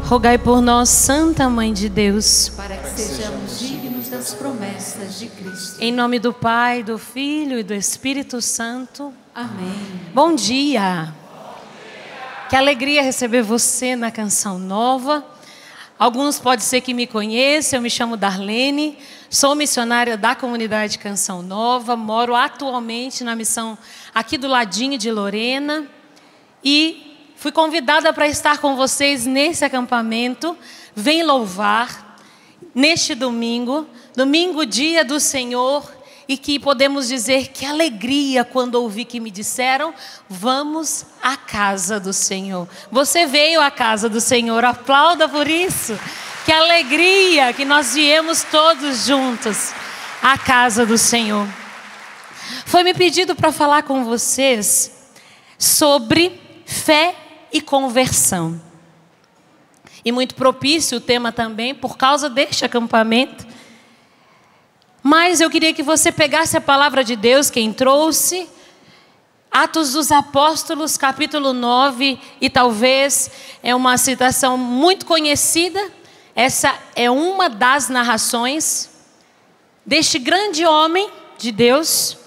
rogai por nós, Santa Mãe de Deus, para que sejamos dignos das promessas de Cristo. em nome do Pai, do Filho e do Espírito Santo. Amém. Bom dia! Que alegria receber você na Canção Nova. Alguns pode ser que me conheçam, eu me chamo Darlene, sou missionária da comunidade Canção Nova, moro atualmente na missão aqui do ladinho de Lorena e fui convidada para estar com vocês nesse acampamento. Vem louvar neste domingo, dia do Senhor, e que podemos dizer que alegria quando ouvi que me disseram: vamos à casa do Senhor. Você veio à casa do Senhor, aplauda por isso. Que alegria que nós viemos todos juntos à casa do Senhor. Foi me pedido para falar com vocês sobre fé e conversão. E muito propício o tema também por causa deste acampamento. Mas eu queria que você pegasse a palavra de Deus, quem trouxe, Atos dos Apóstolos, capítulo 9, e talvez é uma citação muito conhecida. Essa é uma das narrações deste grande homem de Deus,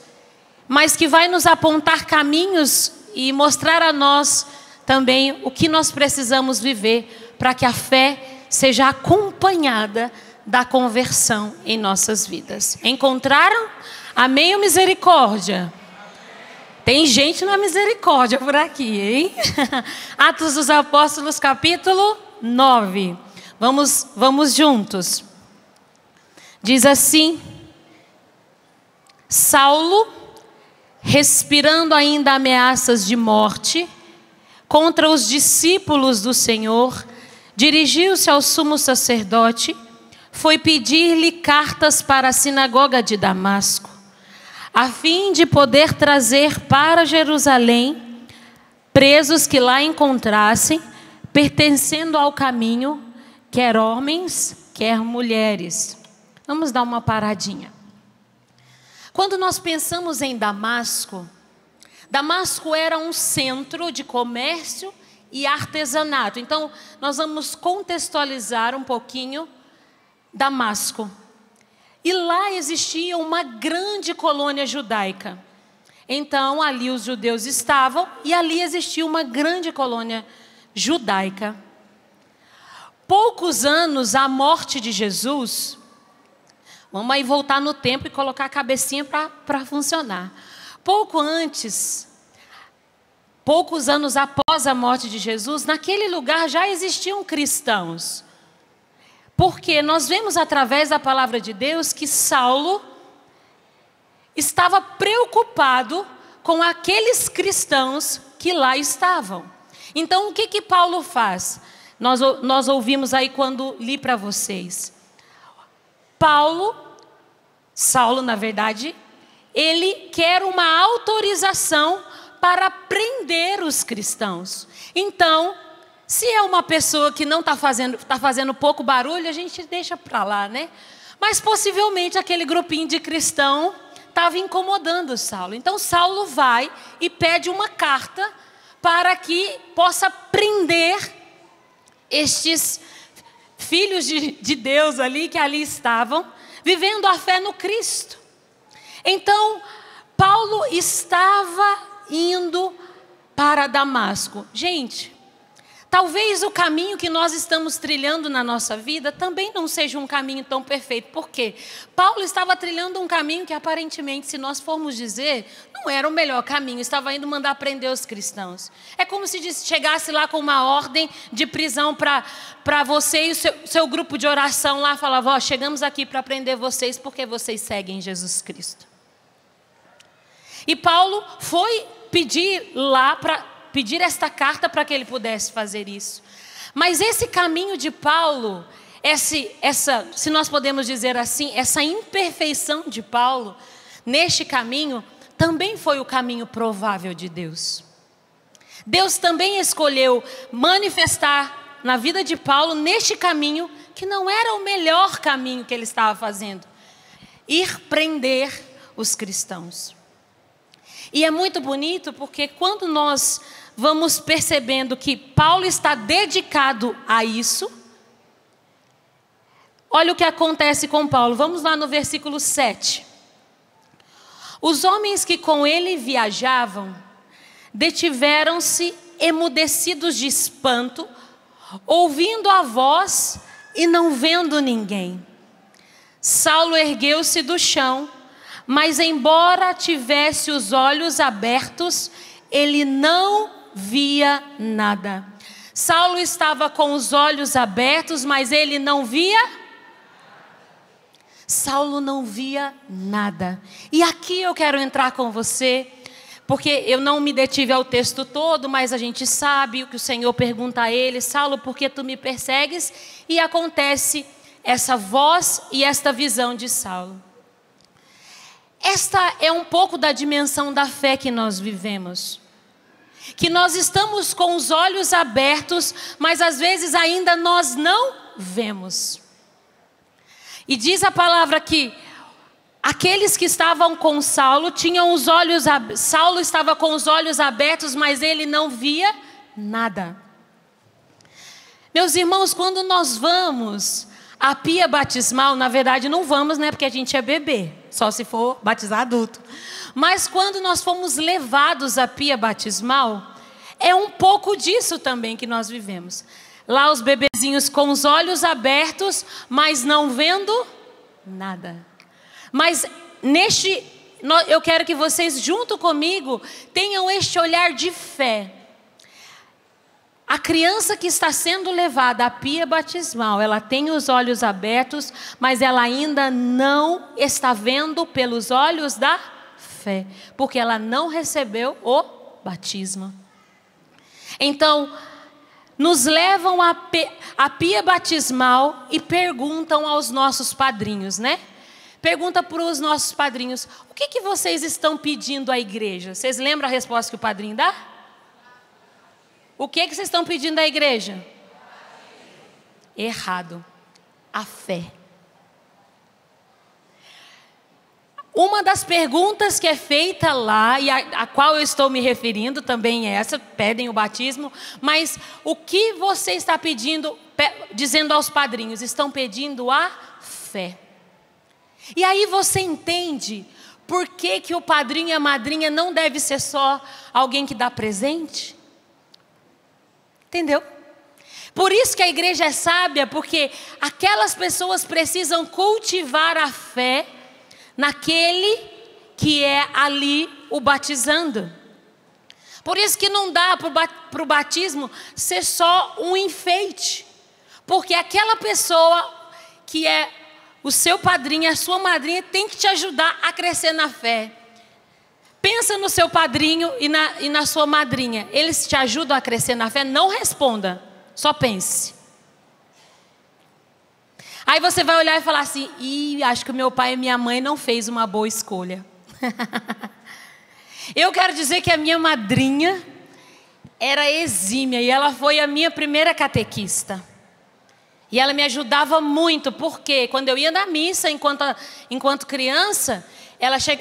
mas que vai nos apontar caminhos e mostrar a nós também o que nós precisamos viver para que a fé seja acompanhada da conversão em nossas vidas. Encontraram? Amém ou misericórdia? Tem gente na misericórdia por aqui, hein? Atos dos Apóstolos, capítulo 9. Vamos juntos. Diz assim: Saulo, respirando ainda ameaças de morte contra os discípulos do Senhor, dirigiu-se ao sumo sacerdote. Foi pedir-lhe cartas para a sinagoga de Damasco, a fim de poder trazer para Jerusalém presos que lá encontrassem, pertencendo ao caminho, quer homens, quer mulheres. Vamos dar uma paradinha. Quando nós pensamos em Damasco, Damasco era um centro de comércio e artesanato. Então, nós vamos contextualizar um pouquinho Damasco. E lá existia uma grande colônia judaica. Então, ali os judeus estavam e ali existia uma grande colônia judaica. Poucos anos à morte de Jesus, vamos aí voltar no tempo e colocar a cabecinha para funcionar. Poucos anos após a morte de Jesus, naquele lugar já existiam cristãos. Porque nós vemos através da palavra de Deus que Saulo estava preocupado com aqueles cristãos que lá estavam. Então o que Paulo faz? Nós ouvimos aí quando li para vocês. Saulo na verdade, ele quer uma autorização para prender os cristãos. Então, se é uma pessoa que não está fazendo pouco barulho, a gente deixa para lá, né? Mas possivelmente aquele grupinho de cristão estava incomodando Saulo. Então Saulo vai e pede uma carta para que possa prender estes filhos de Deus ali, que ali estavam, vivendo a fé no Cristo. Então Paulo estava indo para Damasco. Gente, talvez o caminho que nós estamos trilhando na nossa vida também não seja um caminho tão perfeito. Por quê? Paulo estava trilhando um caminho que aparentemente, se nós formos dizer, não era o melhor caminho. Estava indo mandar prender os cristãos. É como se chegasse lá com uma ordem de prisão para você e o seu grupo de oração lá. Falava: ó, chegamos aqui para prender vocês porque vocês seguem Jesus Cristo. E Paulo foi pedir esta carta para que ele pudesse fazer isso. Mas esse caminho de Paulo, se nós podemos dizer assim, essa imperfeição de Paulo, neste caminho, também foi o caminho provável de Deus. Deus também escolheu manifestar na vida de Paulo, neste caminho, que não era o melhor caminho que ele estava fazendo. Ir prender os cristãos. E é muito bonito porque quando nós vamos percebendo que Paulo está dedicado a isso. Olha o que acontece com Paulo. Vamos lá no versículo 7. Os homens que com ele viajavam detiveram-se emudecidos de espanto, ouvindo a voz e não vendo ninguém. Saulo ergueu-se do chão, mas embora tivesse os olhos abertos, ele não via nada. Saulo estava com os olhos abertos, mas ele não via. Saulo não via nada. E aqui eu quero entrar com você, porque eu não me detive ao texto todo, mas a gente sabe o que o Senhor pergunta a ele: Saulo, por que tu me persegues? E acontece essa voz e esta visão de Saulo. Esta é um pouco da dimensão da fé que nós vivemos. Que nós estamos com os olhos abertos, mas às vezes ainda nós não vemos. E diz a palavra que aqueles que estavam com Saulo tinham os olhos abertos. Saulo estava com os olhos abertos, mas ele não via nada. Meus irmãos, quando nós vamos à pia batismal, na verdade não vamos, né? Porque a gente é bebê, só se for batizar adulto. Mas quando nós fomos levados à pia batismal, é um pouco disso também que nós vivemos. Lá os bebezinhos com os olhos abertos, mas não vendo nada. Mas eu quero que vocês junto comigo tenham este olhar de fé. A criança que está sendo levada à pia batismal, ela tem os olhos abertos, mas ela ainda não está vendo pelos olhos da fé, porque ela não recebeu o batismo. Então, nos levam à pia batismal e perguntam aos nossos padrinhos, né? Pergunta para os nossos padrinhos: o que vocês estão pedindo à igreja? Vocês lembram a resposta que o padrinho dá? O que vocês estão pedindo à igreja? Errado. A fé. Uma das perguntas que é feita lá, e a qual eu estou me referindo também é essa: pedem o batismo, mas o que você está pedindo, dizendo aos padrinhos? Estão pedindo a fé. E aí você entende por que o padrinho e a madrinha não deve ser só alguém que dá presente? Entendeu? Por isso que a igreja é sábia, porque aquelas pessoas precisam cultivar a fé naquele que é ali o batizando. Por isso que não dá para o batismo ser só um enfeite, porque aquela pessoa que é o seu padrinho, a sua madrinha, tem que te ajudar a crescer na fé. Pensa no seu padrinho e na sua madrinha. Eles te ajudam a crescer na fé? Não responda, só pense. Aí você vai olhar e falar assim: acho que o meu pai e minha mãe não fez uma boa escolha. Eu quero dizer que a minha madrinha era exímia e ela foi a minha primeira catequista. E ela me ajudava muito, porque quando eu ia na missa, enquanto criança,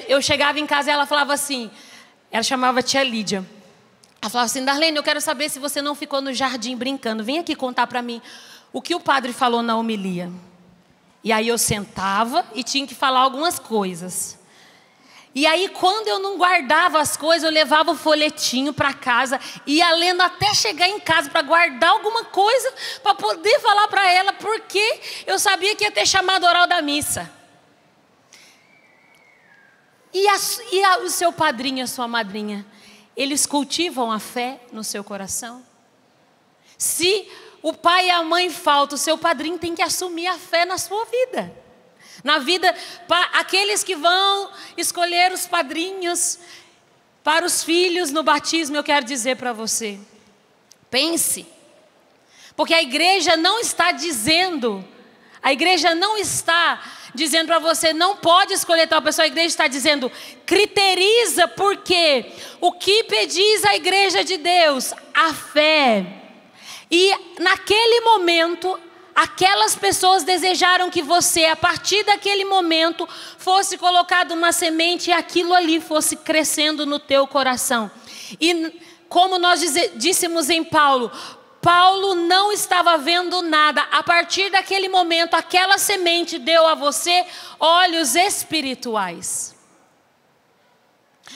eu chegava em casa e ela falava assim, ela chamava tia Lídia. Ela falava assim: Darlene, eu quero saber se você não ficou no jardim brincando. Vem aqui contar para mim o que o padre falou na homilia. E aí eu sentava e tinha que falar algumas coisas. E aí quando eu não guardava as coisas, eu levava o folhetinho para casa, ia lendo até chegar em casa para guardar alguma coisa, para poder falar para ela, porque eu sabia que ia ter chamado oral da missa. E o seu padrinho, a sua madrinha, eles cultivam a fé no seu coração? Se o pai e a mãe faltam, o seu padrinho tem que assumir a fé na sua vida. Na vida, aqueles que vão escolher os padrinhos para os filhos no batismo, eu quero dizer para você: pense. Porque a igreja não está dizendo para você, não pode escolher tal pessoa. A igreja está dizendo: criteriza, porque o que pedis à igreja de Deus? A fé. E naquele momento, aquelas pessoas desejaram que você, a partir daquele momento, fosse colocado uma semente e aquilo ali fosse crescendo no teu coração. E como nós dissemos em Paulo, Paulo não estava vendo nada. A partir daquele momento, aquela semente deu a você olhos espirituais.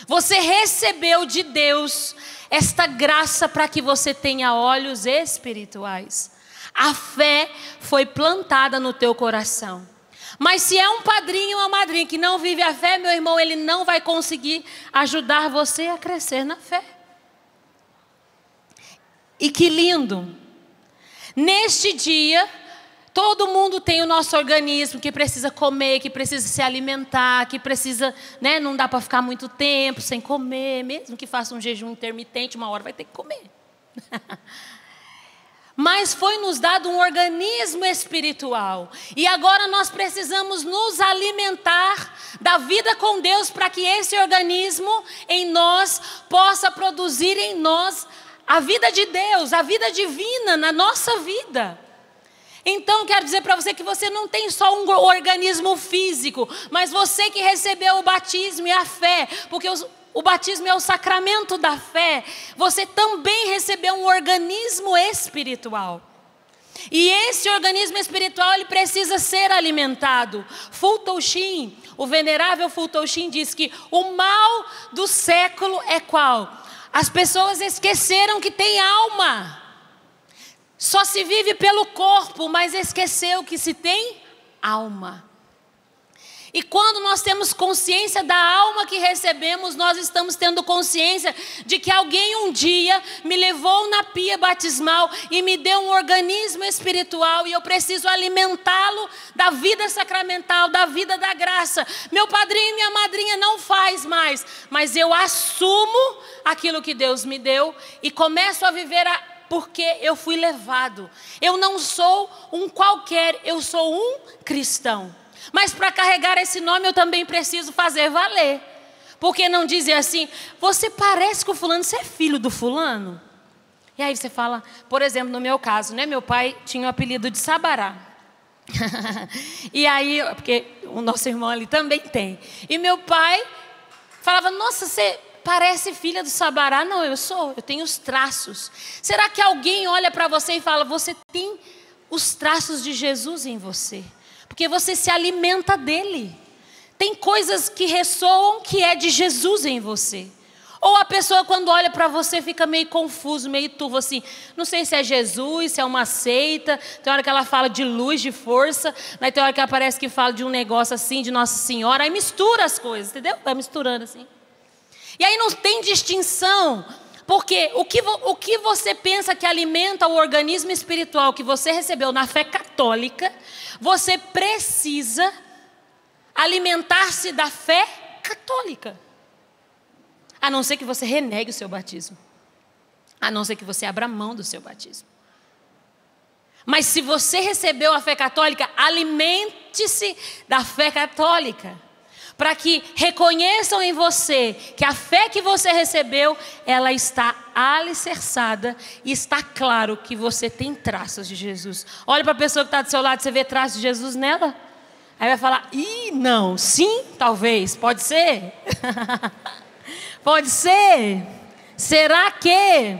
Você recebeu de Deus esta graça para que você tenha olhos espirituais. A fé foi plantada no teu coração. Mas se é um padrinho ou uma madrinha que não vive a fé, meu irmão, ele não vai conseguir ajudar você a crescer na fé. E que lindo! Neste dia, todo mundo tem o nosso organismo que precisa comer, que precisa se alimentar, que precisa, né, não dá para ficar muito tempo sem comer, mesmo que faça um jejum intermitente, uma hora vai ter que comer. Mas foi nos dado um organismo espiritual. E agora nós precisamos nos alimentar da vida com Deus para que esse organismo em nós possa produzir em nós a vida de Deus, a vida divina na nossa vida. Então quero dizer para você que você não tem só um organismo físico, mas você que recebeu o batismo e a fé, porque o batismo é o sacramento da fé, você também recebeu um organismo espiritual. E esse organismo espiritual, ele precisa ser alimentado. Fulton Sheen, o venerável Fulton Sheen diz que o mal do século é qual? As pessoas esqueceram que tem alma. Só se vive pelo corpo, mas esqueceu que se tem alma. E quando nós temos consciência da alma que recebemos, nós estamos tendo consciência de que alguém um dia me levou na pia batismal e me deu um organismo espiritual e eu preciso alimentá-lo da vida sacramental, da vida da graça. Meu padrinho e minha madrinha não faz mais, mas eu assumo aquilo que Deus me deu e começo a viver porque eu fui levado. Eu não sou um qualquer, eu sou um cristão. Mas para carregar esse nome eu também preciso fazer valer. Porque não dizem assim, você parece com o fulano, você é filho do fulano? E aí você fala, por exemplo, no meu caso, né? Meu pai tinha o apelido de Sabará. E aí, porque o nosso irmão ali também tem. E meu pai falava, nossa, você parece filha do Sabará. Não, eu tenho os traços. Será que alguém olha para você e fala, você tem os traços de Jesus em você? Porque você se alimenta dele. Tem coisas que ressoam que é de Jesus em você. Ou a pessoa quando olha para você fica meio confuso, meio turvo assim. Não sei se é Jesus, se é uma seita. Tem hora que ela fala de luz, de força. Aí tem hora que ela parece que fala de um negócio assim, de Nossa Senhora. Aí mistura as coisas, entendeu? Vai misturando assim. E aí não tem distinção. Porque o que você pensa que alimenta o organismo espiritual que você recebeu na fé católica, você precisa alimentar-se da fé católica. A não ser que você renegue o seu batismo. A não ser que você abra mão do seu batismo. Mas se você recebeu a fé católica, alimente-se da fé católica. Para que reconheçam em você que a fé que você recebeu, ela está alicerçada e está claro que você tem traços de Jesus. Olha para a pessoa que está do seu lado, você vê traços de Jesus nela? Aí vai falar, não, sim, talvez, pode ser? Pode ser? Será que?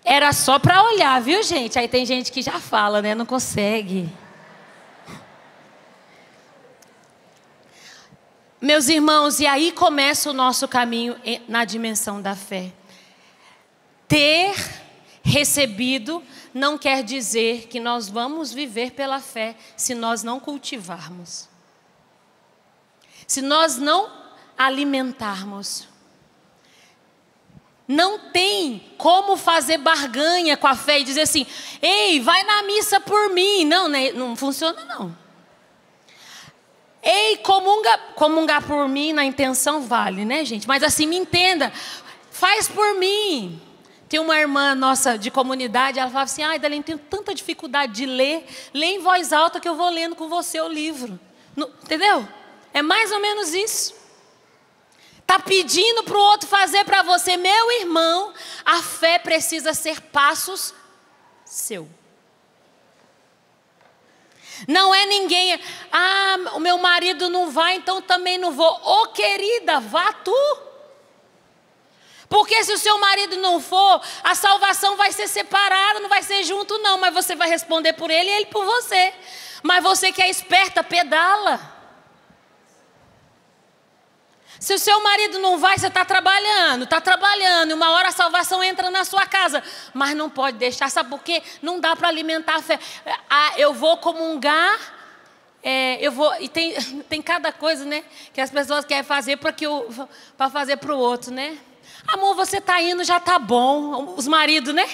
Era só para olhar, viu gente? Aí tem gente que já fala, né? Não consegue. Meus irmãos, e aí começa o nosso caminho na dimensão da fé. Ter recebido não quer dizer que nós vamos viver pela fé se nós não cultivarmos. Se nós não alimentarmos. Não tem como fazer barganha com a fé e dizer assim, ei, vai na missa por mim. Não, não funciona não. Ei, comungar por mim na intenção vale, né, gente? Mas assim, me entenda, faz por mim. Tem uma irmã nossa de comunidade, ela falava assim, Dalene, tenho tanta dificuldade de ler, lê em voz alta que eu vou lendo com você o livro. Entendeu? É mais ou menos isso. Está pedindo para o outro fazer para você, meu irmão, a fé precisa ser passos seu. Não é ninguém, o meu marido não vai, então também não vou. Ô querida, vá tu. Porque se o seu marido não for, a salvação vai ser separada, não vai ser junto não, mas você vai responder por ele e ele por você. Mas você que é esperta, pedala. Se o seu marido não vai, você está trabalhando, e uma hora a salvação entra na sua casa. Mas não pode deixar, sabe por quê? Não dá para alimentar a fé. Eu vou comungar, e tem cada coisa, né, que as pessoas querem fazer para fazer para o outro, né? Amor, você está indo, já está bom. Os maridos, né?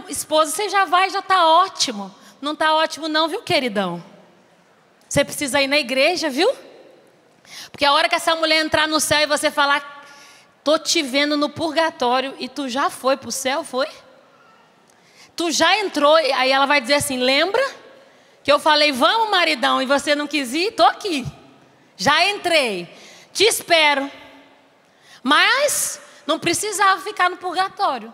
Esposa, você já vai, já está ótimo. Não está ótimo não, viu, queridão? Você precisa ir na igreja, viu? Porque a hora que essa mulher entrar no céu e você falar, tô te vendo no purgatório, e tu já foi para o céu, foi? Tu já entrou, aí ela vai dizer assim, lembra que eu falei, vamos maridão, e você não quis ir? Tô aqui, já entrei, te espero. Mas não precisava ficar no purgatório.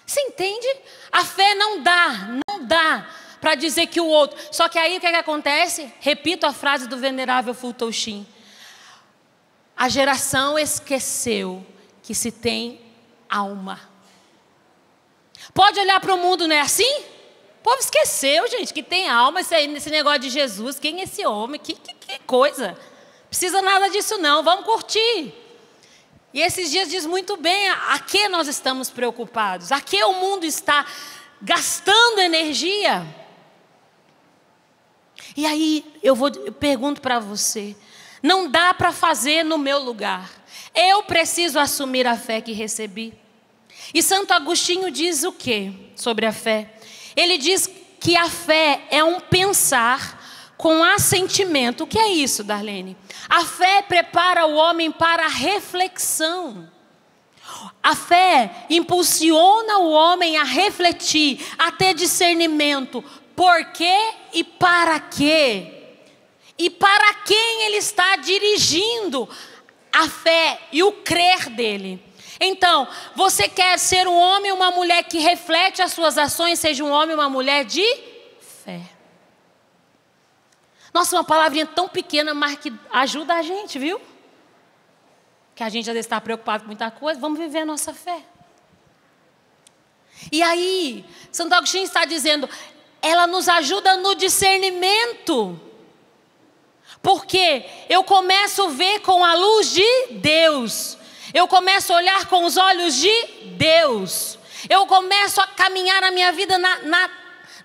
Você entende? A fé não dá para dizer que o outro... Só que aí o que acontece? Repito a frase do venerável Fulton Sheen. A geração esqueceu que se tem alma. Pode olhar para o mundo, não é assim? O povo esqueceu, gente, que tem alma, esse negócio de Jesus. Quem é esse homem? Que coisa. Precisa nada disso não, vamos curtir. E esses dias diz muito bem a que nós estamos preocupados, a que o mundo está gastando energia. E aí eu pergunto para você, não dá para fazer no meu lugar, eu preciso assumir a fé que recebi. E Santo Agostinho diz o que sobre a fé? Ele diz que a fé é um pensar com assentimento. O que é isso, Darlene? A fé prepara o homem para a reflexão. A fé impulsiona o homem a refletir, a ter discernimento. Por quê e para quê? E para quem ele está dirigindo a fé e o crer dele. Então, você quer ser um homem ou uma mulher que reflete as suas ações, seja um homem ou uma mulher de fé. Nossa, uma palavrinha tão pequena, mas que ajuda a gente, viu? Que a gente às vezes está preocupado com muita coisa, vamos viver a nossa fé. E aí, Santo Agostinho está dizendo, ela nos ajuda no discernimento. Porque eu começo a ver com a luz de Deus. Eu começo a olhar com os olhos de Deus. Eu começo a caminhar a minha vida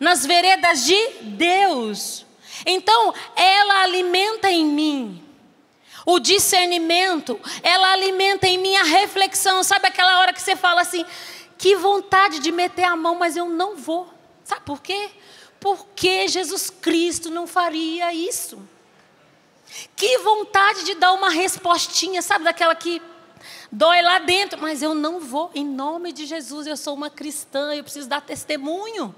nas veredas de Deus. Então, ela alimenta em mim o discernimento, ela alimenta em mim a reflexão. Sabe aquela hora que você fala assim, que vontade de meter a mão, mas eu não vou. Sabe por quê? Porque Jesus Cristo não faria isso. Que vontade de dar uma respostinha, sabe, daquela que dói lá dentro, mas eu não vou, em nome de Jesus, eu sou uma cristã, eu preciso dar testemunho.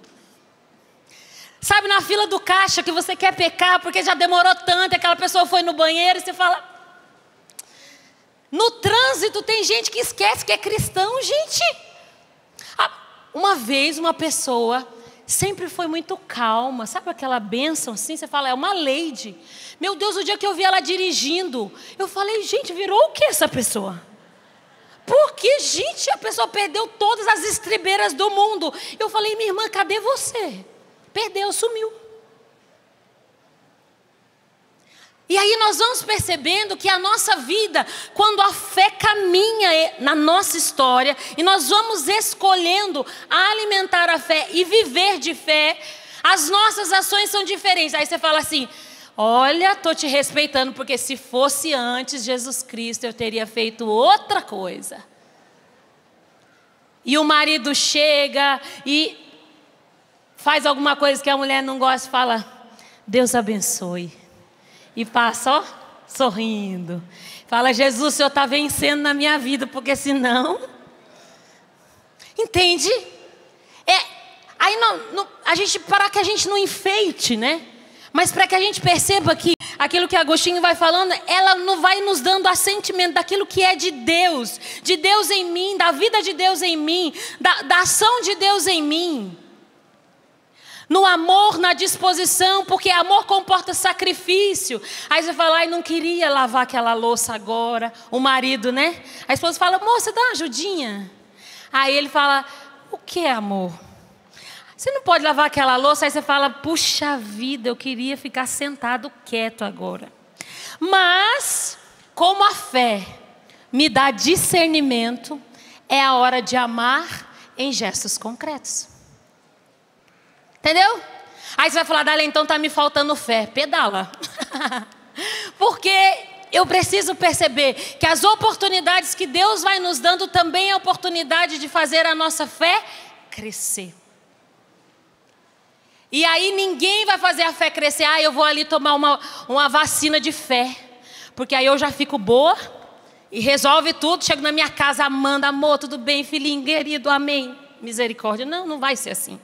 Sabe, na fila do caixa que você quer pecar porque já demorou tanto, aquela pessoa foi no banheiro e você fala... No trânsito tem gente que esquece que é cristão, gente. Uma vez uma pessoa sempre foi muito calma, sabe aquela bênção assim, você fala, é uma lady. Meu Deus, o dia que eu vi ela dirigindo, eu falei, gente, virou o que essa pessoa? Porque, gente, a pessoa perdeu todas as estribeiras do mundo. Eu falei, minha irmã, cadê você? Perdeu, sumiu. E aí nós vamos percebendo que a nossa vida, quando a fé caminha na nossa história, e nós vamos escolhendo alimentar a fé e viver de fé, as nossas ações são diferentes. Aí você fala assim, olha, estou te respeitando, porque se fosse antes Jesus Cristo, eu teria feito outra coisa. E o marido chega e faz alguma coisa que a mulher não gosta e fala, Deus abençoe. E passa, ó, sorrindo. Fala, Jesus, o Senhor está vencendo na minha vida, porque senão... Entende? Aí para que a gente não enfeite, né? Mas para que a gente perceba que aquilo que Agostinho vai falando, ela não vai nos dando assentimento daquilo que é de Deus em mim, da vida de Deus em mim, da ação de Deus em mim. no amor, na disposição, porque amor comporta sacrifício. Aí você fala, ai, não queria lavar aquela louça agora. O marido, né? A esposa fala, moça, dá uma ajudinha. Aí ele fala, o que é amor? Você não pode lavar aquela louça. Aí você fala, puxa vida, eu queria ficar sentado quieto agora. Mas, como a fé me dá discernimento, é a hora de amar em gestos concretos. Entendeu? Aí você vai falar, Darlene, então está me faltando fé. Pedala. Porque eu preciso perceber que as oportunidades que Deus vai nos dando também é a oportunidade de fazer a nossa fé crescer. E aí ninguém vai fazer a fé crescer. Ah, eu vou ali tomar uma vacina de fé. Porque aí eu já fico boa e resolve tudo. Chego na minha casa, Amanda, amor, tudo bem, filhinho querido, amém. Misericórdia. Não, não vai ser assim.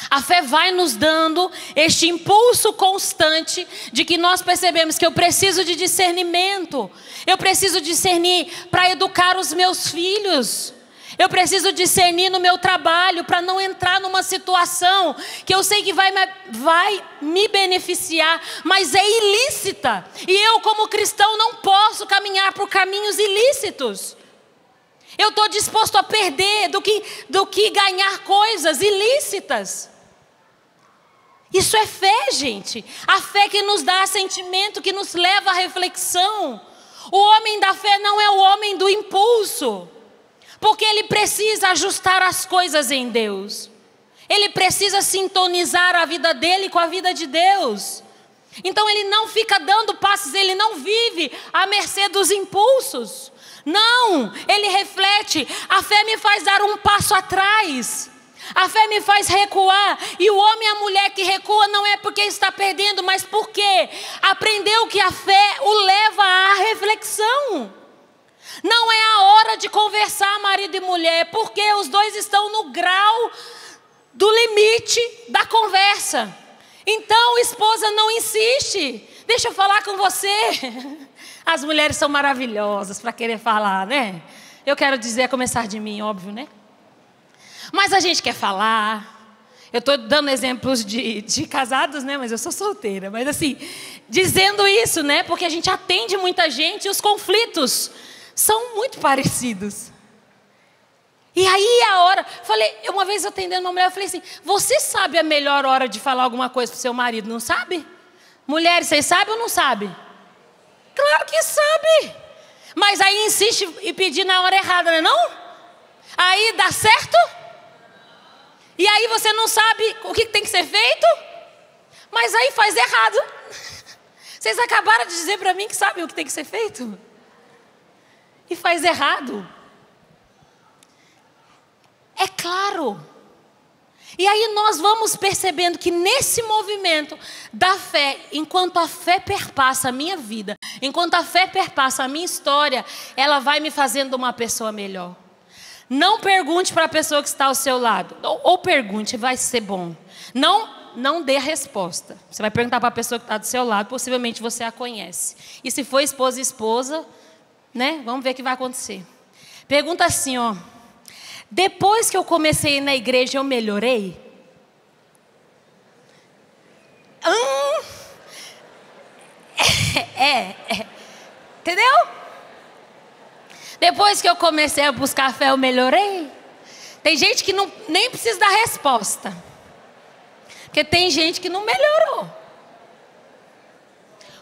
A fé vai nos dando este impulso constante de que nós percebemos que eu preciso de discernimento. Eu preciso discernir para educar os meus filhos. Eu preciso discernir no meu trabalho para não entrar numa situação que eu sei que vai me beneficiar, mas é ilícita. E eu, como cristão, não posso caminhar por caminhos ilícitos. Eu estou disposto a perder do que ganhar coisas ilícitas. Isso é fé, gente. A fé que nos dá sentimento, que nos leva à reflexão. O homem da fé não é o homem do impulso. Porque ele precisa ajustar as coisas em Deus. Ele precisa sintonizar a vida dele com a vida de Deus. Então ele não fica dando passos, ele não vive à mercê dos impulsos. Não, ele reflete. A fé me faz dar um passo atrás. A fé me faz recuar. E o homem e a mulher que recua não é porque está perdendo, mas porque aprendeu que a fé o leva à reflexão. Não é a hora de conversar marido e mulher, porque os dois estão no grau do limite da conversa. Então, esposa, não insiste. Deixa eu falar com você. As mulheres são maravilhosas para querer falar, né? Eu quero dizer, a começar de mim, óbvio, né? Mas a gente quer falar. Eu estou dando exemplos de casados, né? Mas eu sou solteira. Mas assim, dizendo isso, né? Porque a gente atende muita gente e os conflitos são muito parecidos. E aí a hora, uma vez atendendo uma mulher, eu falei assim, você sabe a melhor hora de falar alguma coisa para o seu marido, não sabe? Mulheres, vocês sabem ou não sabem? Claro que sabe. Mas aí insiste e pedir na hora errada, não é não? Aí dá certo? E aí você não sabe o que tem que ser feito? Mas aí faz errado. Vocês acabaram de dizer para mim que sabem o que tem que ser feito? E faz errado. É claro. E aí nós vamos percebendo que nesse movimento da fé, enquanto a fé perpassa a minha vida, enquanto a fé perpassa a minha história, ela vai me fazendo uma pessoa melhor. Não pergunte para a pessoa que está ao seu lado. Ou pergunte, vai ser bom. Não dê a resposta. Você vai perguntar para a pessoa que está do seu lado, possivelmente você a conhece. E se for esposa, né? Vamos ver o que vai acontecer. Pergunta assim, ó. Depois que eu comecei a ir na igreja, eu melhorei? Entendeu? Depois que eu comecei a buscar fé, eu melhorei? Tem gente que nem precisa dar resposta. Porque tem gente que não melhorou.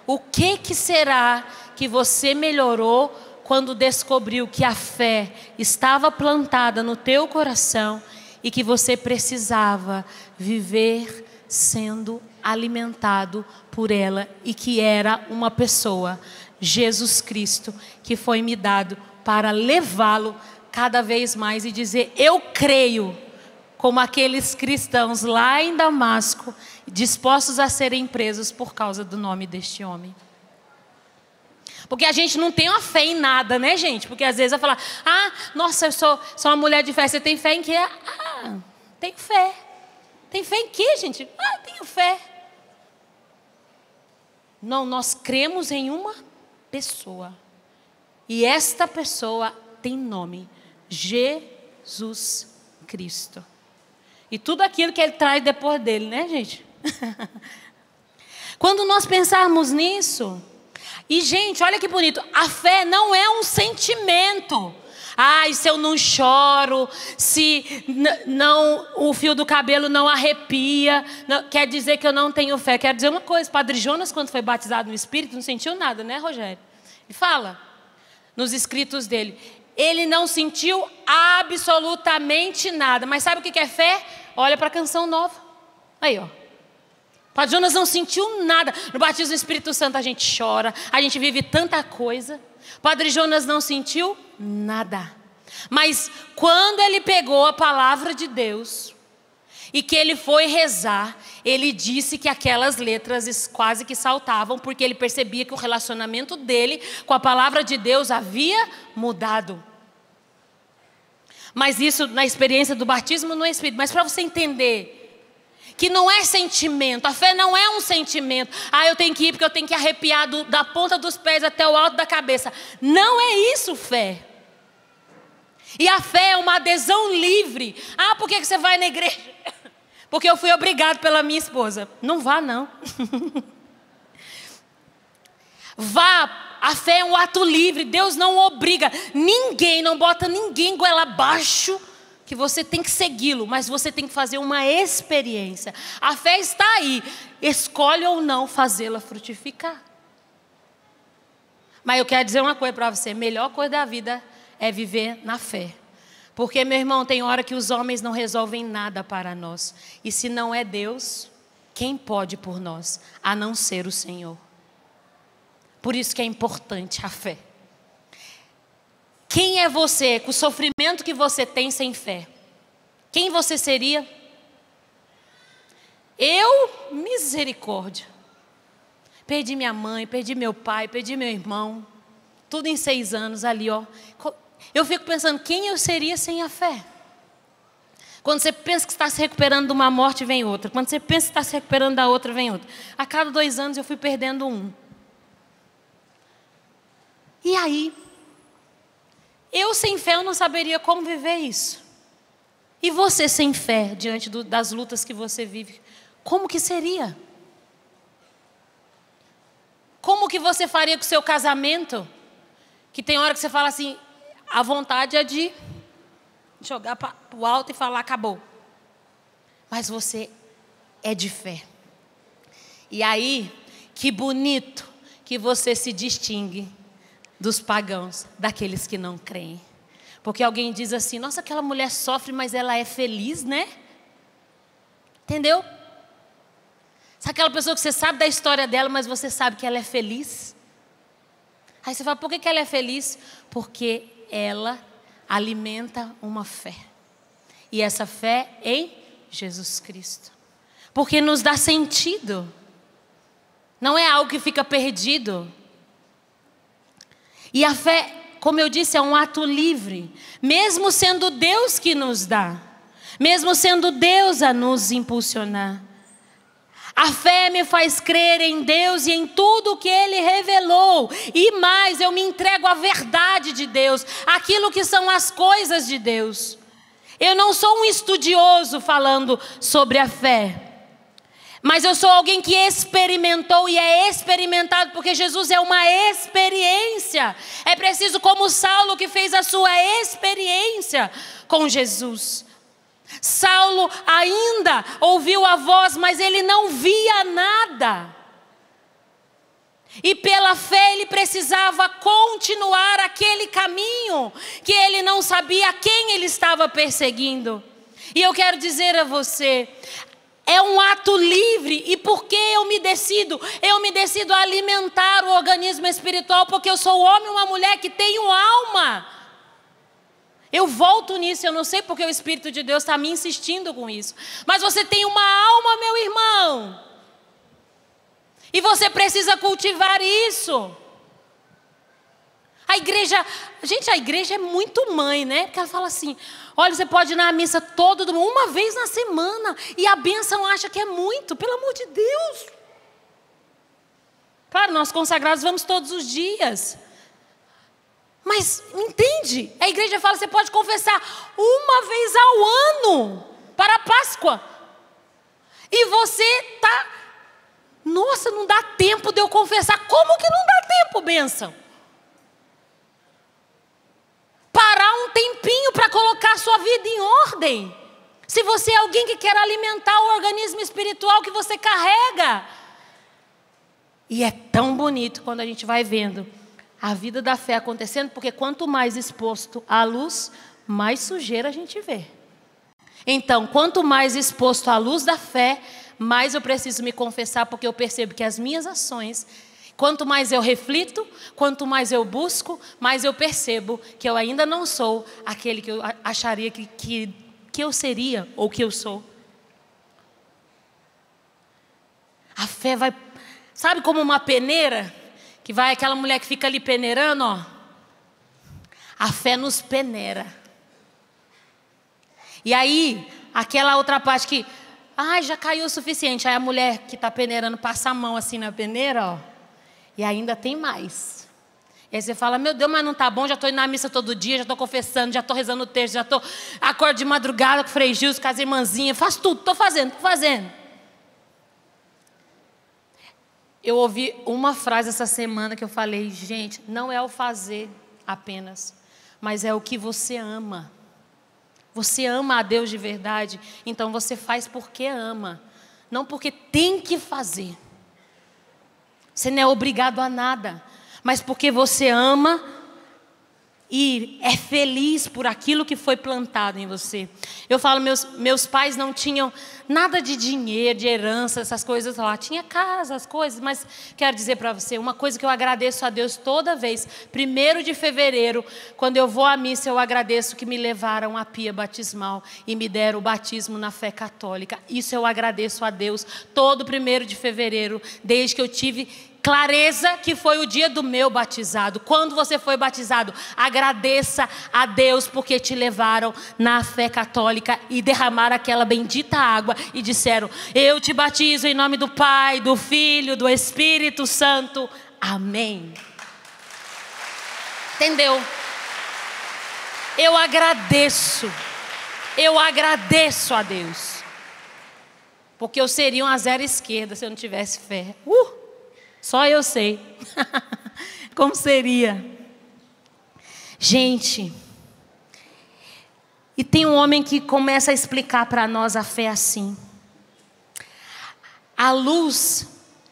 O que será que você melhorou quando descobriu que a fé estava plantada no teu coração e que você precisava viver sendo alimentado por ela e que era uma pessoa, Jesus Cristo, que foi me dado para levá-lo cada vez mais e dizer, eu creio, como aqueles cristãos lá em Damasco, dispostos a serem presos por causa do nome deste homem. Porque a gente não tem uma fé em nada, né, gente? Porque às vezes vai falar, nossa, eu sou uma mulher de fé. Você tem fé em quê? Tenho fé. Tem fé em quê, gente? Tenho fé. Não, nós cremos em uma pessoa. E esta pessoa tem nome, Jesus Cristo. E tudo aquilo que ele traz depois dele, né, gente? Quando nós pensarmos nisso... E, gente, olha que bonito. A fé não é um sentimento. Ai, se eu não choro, se não, o fio do cabelo não arrepia, não, quer dizer que eu não tenho fé. Quero dizer uma coisa, Padre Jonas, quando foi batizado no Espírito, não sentiu nada, né, Rogério? Ele fala nos escritos dele, ele não sentiu absolutamente nada. Mas sabe o que é fé? Olha para a Canção Nova. Aí, ó. Padre Jonas não sentiu nada. No batismo do Espírito Santo a gente chora, a gente vive tanta coisa. Padre Jonas não sentiu nada. Mas quando ele pegou a palavra de Deus e que ele foi rezar, ele disse que aquelas letras quase que saltavam, porque ele percebia que o relacionamento dele com a palavra de Deus havia mudado. Mas isso na experiência do batismo não é espírito. Mas para você entender que não é sentimento, a fé não é um sentimento. Ah, eu tenho que ir porque eu tenho que arrepiar da ponta dos pés até o alto da cabeça. Não é isso fé. E a fé é uma adesão livre. Ah, por que você vai na igreja? Porque eu fui obrigado pela minha esposa. Não vá, não. Vá, a fé é um ato livre. Deus não obriga ninguém, não bota ninguém goela abaixo que você tem que segui-lo, mas você tem que fazer uma experiência. A fé está aí, escolhe ou não fazê-la frutificar. Mas eu quero dizer uma coisa para você, a melhor coisa da vida é viver na fé. Porque, meu irmão, tem hora que os homens não resolvem nada para nós. E se não é Deus, quem pode por nós, a não ser o Senhor? Por isso que é importante a fé. Quem é você com o sofrimento que você tem sem fé? Quem você seria? Eu, misericórdia. Perdi minha mãe, perdi meu pai, perdi meu irmão. Tudo em 6 anos ali, ó. Eu fico pensando, quem eu seria sem a fé? Quando você pensa que está se recuperando de uma morte, vem outra. Quando você pensa que está se recuperando da outra, vem outra. A cada 2 anos eu fui perdendo um. E aí? Eu sem fé, eu não saberia como viver isso. E você sem fé, diante das lutas que você vive, como que seria? Como que você faria com o seu casamento? Que tem hora que você fala assim, a vontade é de jogar para o alto e falar, acabou. Mas você é de fé. E aí, que bonito que você se distingue dos pagãos, daqueles que não creem. Porque alguém diz assim, nossa, aquela mulher sofre, mas ela é feliz, né? Entendeu? Sabe aquela pessoa que você sabe da história dela, mas você sabe que ela é feliz? Aí você fala, por que ela é feliz? Porque ela alimenta uma fé. E essa fé em Jesus Cristo. Porque nos dá sentido. Não é algo que fica perdido. E a fé, como eu disse, é um ato livre. Mesmo sendo Deus que nos dá. Mesmo sendo Deus a nos impulsionar. A fé me faz crer em Deus e em tudo que Ele revelou. E mais, eu me entrego à verdade de Deus. Aquilo que são as coisas de Deus. Eu não sou um estudioso falando sobre a fé. Mas eu sou alguém que experimentou e é experimentado, porque Jesus é uma experiência. É preciso como Saulo que fez a sua experiência com Jesus. Saulo ainda ouviu a voz, mas ele não via nada. E pela fé ele precisava continuar aquele caminho que ele não sabia quem ele estava perseguindo. E eu quero dizer a você, é um ato livre. E por que eu me decido? Eu me decido a alimentar o organismo espiritual, porque eu sou um homem e uma mulher que tenho alma. Eu volto nisso, eu não sei porque o Espírito de Deus está me insistindo com isso. Mas você tem uma alma, meu irmão. E você precisa cultivar isso. A igreja, gente, a igreja é muito mãe, né? Porque ela fala assim, olha, você pode ir na missa todo domingo, uma vez na semana, e a bênção acha que é muito, pelo amor de Deus. Claro, nós consagrados vamos todos os dias. Mas, entende? A igreja fala, você pode confessar uma vez ao ano. para a Páscoa. E você está, nossa, não dá tempo de eu confessar. Como que não dá tempo, bênção? Parar um tempinho para colocar a sua vida em ordem. Se você é alguém que quer alimentar o organismo espiritual que você carrega. E é tão bonito quando a gente vai vendo a vida da fé acontecendo, porque quanto mais exposto à luz, mais sujeira a gente vê. Então, quanto mais exposto à luz da fé, mais eu preciso me confessar, porque eu percebo que as minhas ações, quanto mais eu reflito, quanto mais eu busco, mais eu percebo que eu ainda não sou aquele que eu acharia que eu seria ou que eu sou. A fé vai, sabe como uma peneira, que vai aquela mulher que fica ali peneirando, ó. A fé nos peneira. E aí, aquela outra parte que, já caiu o suficiente. Aí a mulher que está peneirando passa a mão assim na peneira, ó. E ainda tem mais. E aí você fala, meu Deus, mas não está bom, já estou indo na missa todo dia, já estou confessando, já estou rezando o texto, já estou, acordo de madrugada com o Frei Gilson, com as irmãzinhas, faço tudo, estou fazendo. Eu ouvi uma frase essa semana que eu falei, gente, não é o fazer apenas, mas é o que você ama. Você ama a Deus de verdade, então você faz porque ama, não porque tem que fazer. Você não é obrigado a nada, mas porque você ama e é feliz por aquilo que foi plantado em você. Eu falo, meus pais não tinham nada de dinheiro, de herança, essas coisas lá. Tinha casa, as coisas, mas quero dizer para você, uma coisa que eu agradeço a Deus toda vez, 1º de fevereiro, quando eu vou à missa, eu agradeço que me levaram à pia batismal e me deram o batismo na fé católica. Isso eu agradeço a Deus todo 1º de fevereiro, desde que eu tive clareza que foi o dia do meu batizado. Quando você foi batizado, agradeça a Deus porque te levaram na fé católica e derramaram aquela bendita água e disseram, eu te batizo em nome do Pai, do Filho, do Espírito Santo. Amém. Entendeu? Eu agradeço a Deus, porque eu seria uma zero esquerda se eu não tivesse fé. Só eu sei como seria. Gente, e tem um homem que começa a explicar para nós a fé assim. A luz,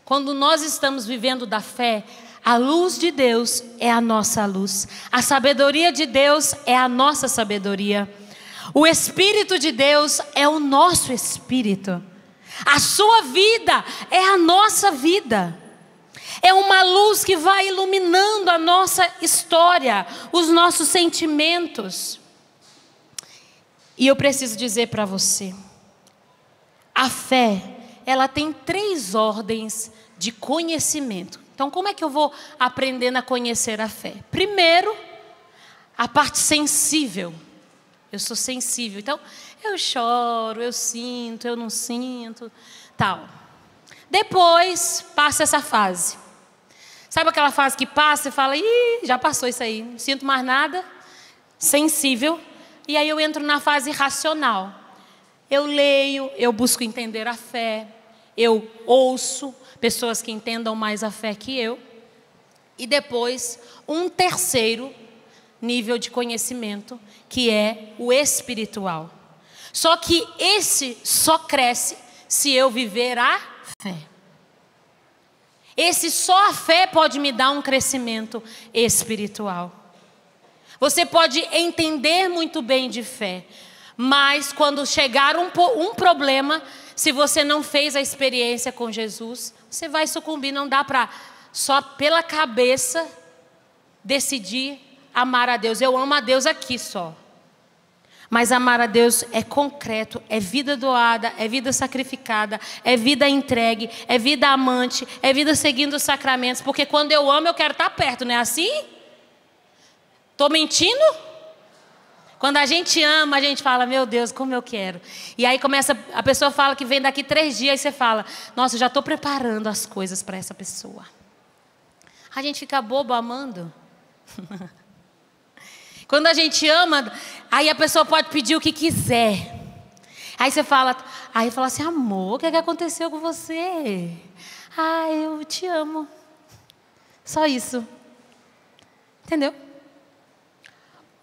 quando nós estamos vivendo da fé, a luz de Deus é a nossa luz. A sabedoria de Deus é a nossa sabedoria. O Espírito de Deus é o nosso Espírito. A sua vida é a nossa vida. É uma luz que vai iluminando a nossa história, os nossos sentimentos. E eu preciso dizer para você, a fé, ela tem 3 ordens de conhecimento. Então, como é que eu vou aprendendo a conhecer a fé? Primeiro, a parte sensível. Eu sou sensível, então eu choro, eu sinto, eu não sinto, tal. Depois, passa essa fase. Sabe aquela fase que passa e fala, já passou isso aí, não sinto mais nada, sensível. E aí eu entro na fase racional. Eu leio, eu busco entender a fé, eu ouço pessoas que entendam mais a fé que eu. E depois, um terceiro nível de conhecimento, que é o espiritual. Só que esse só cresce se eu viver a fé. Só a fé pode me dar um crescimento espiritual. Você pode entender muito bem de fé, mas quando chegar um problema, se você não fez a experiência com Jesus, você vai sucumbir. Não dá para só pela cabeça decidir amar a Deus. Eu amo a Deus aqui só. Mas amar a Deus é concreto, é vida doada, é vida sacrificada, é vida entregue, é vida amante, é vida seguindo os sacramentos. Porque quando eu amo, eu quero estar perto, não é assim? Estou mentindo? Quando a gente ama, a gente fala, meu Deus, como eu quero. E aí a pessoa fala que vem daqui 3 dias, e você fala, nossa, eu já estou preparando as coisas para essa pessoa. A gente fica bobo amando. Quando a gente ama, aí a pessoa pode pedir o que quiser. Aí você fala, assim, amor, o que aconteceu com você? Ah, eu te amo. Só isso. Entendeu?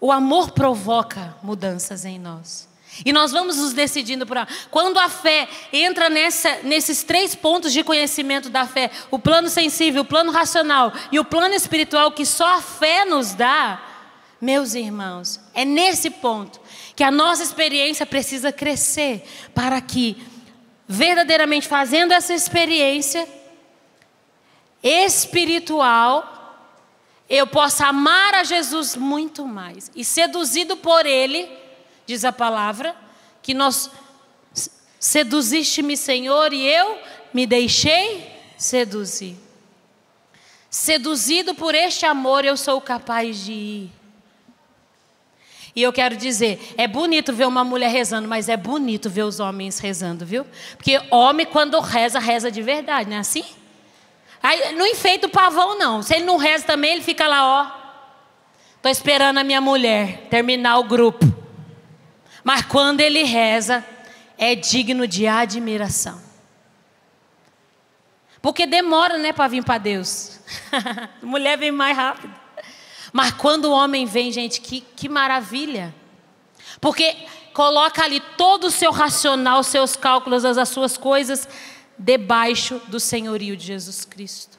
O amor provoca mudanças em nós. E nós vamos nos decidindo por... Quando a fé entra nesses 3 pontos de conhecimento da fé, o plano sensível, o plano racional e o plano espiritual que só a fé nos dá, meus irmãos, é nesse ponto que a nossa experiência precisa crescer para que, verdadeiramente fazendo essa experiência espiritual, eu possa amar a Jesus muito mais. E seduzido por Ele, diz a palavra, que nós seduziste-me, Senhor, e eu me deixei seduzir. Seduzido por este amor, eu sou capaz de ir. E eu quero dizer, é bonito ver uma mulher rezando, mas é bonito ver os homens rezando, viu? Porque homem, quando reza, reza de verdade, não é assim? Aí, não enfeita o pavão, não. Se ele não reza também, ele fica lá, ó. Estou esperando a minha mulher terminar o grupo. Mas quando ele reza, é digno de admiração. Porque demora, né, para vir para Deus. A mulher vem mais rápido. Mas quando o homem vem, gente, que maravilha. Porque coloca ali todo o seu racional, os seus cálculos, as suas coisas debaixo do senhorio de Jesus Cristo.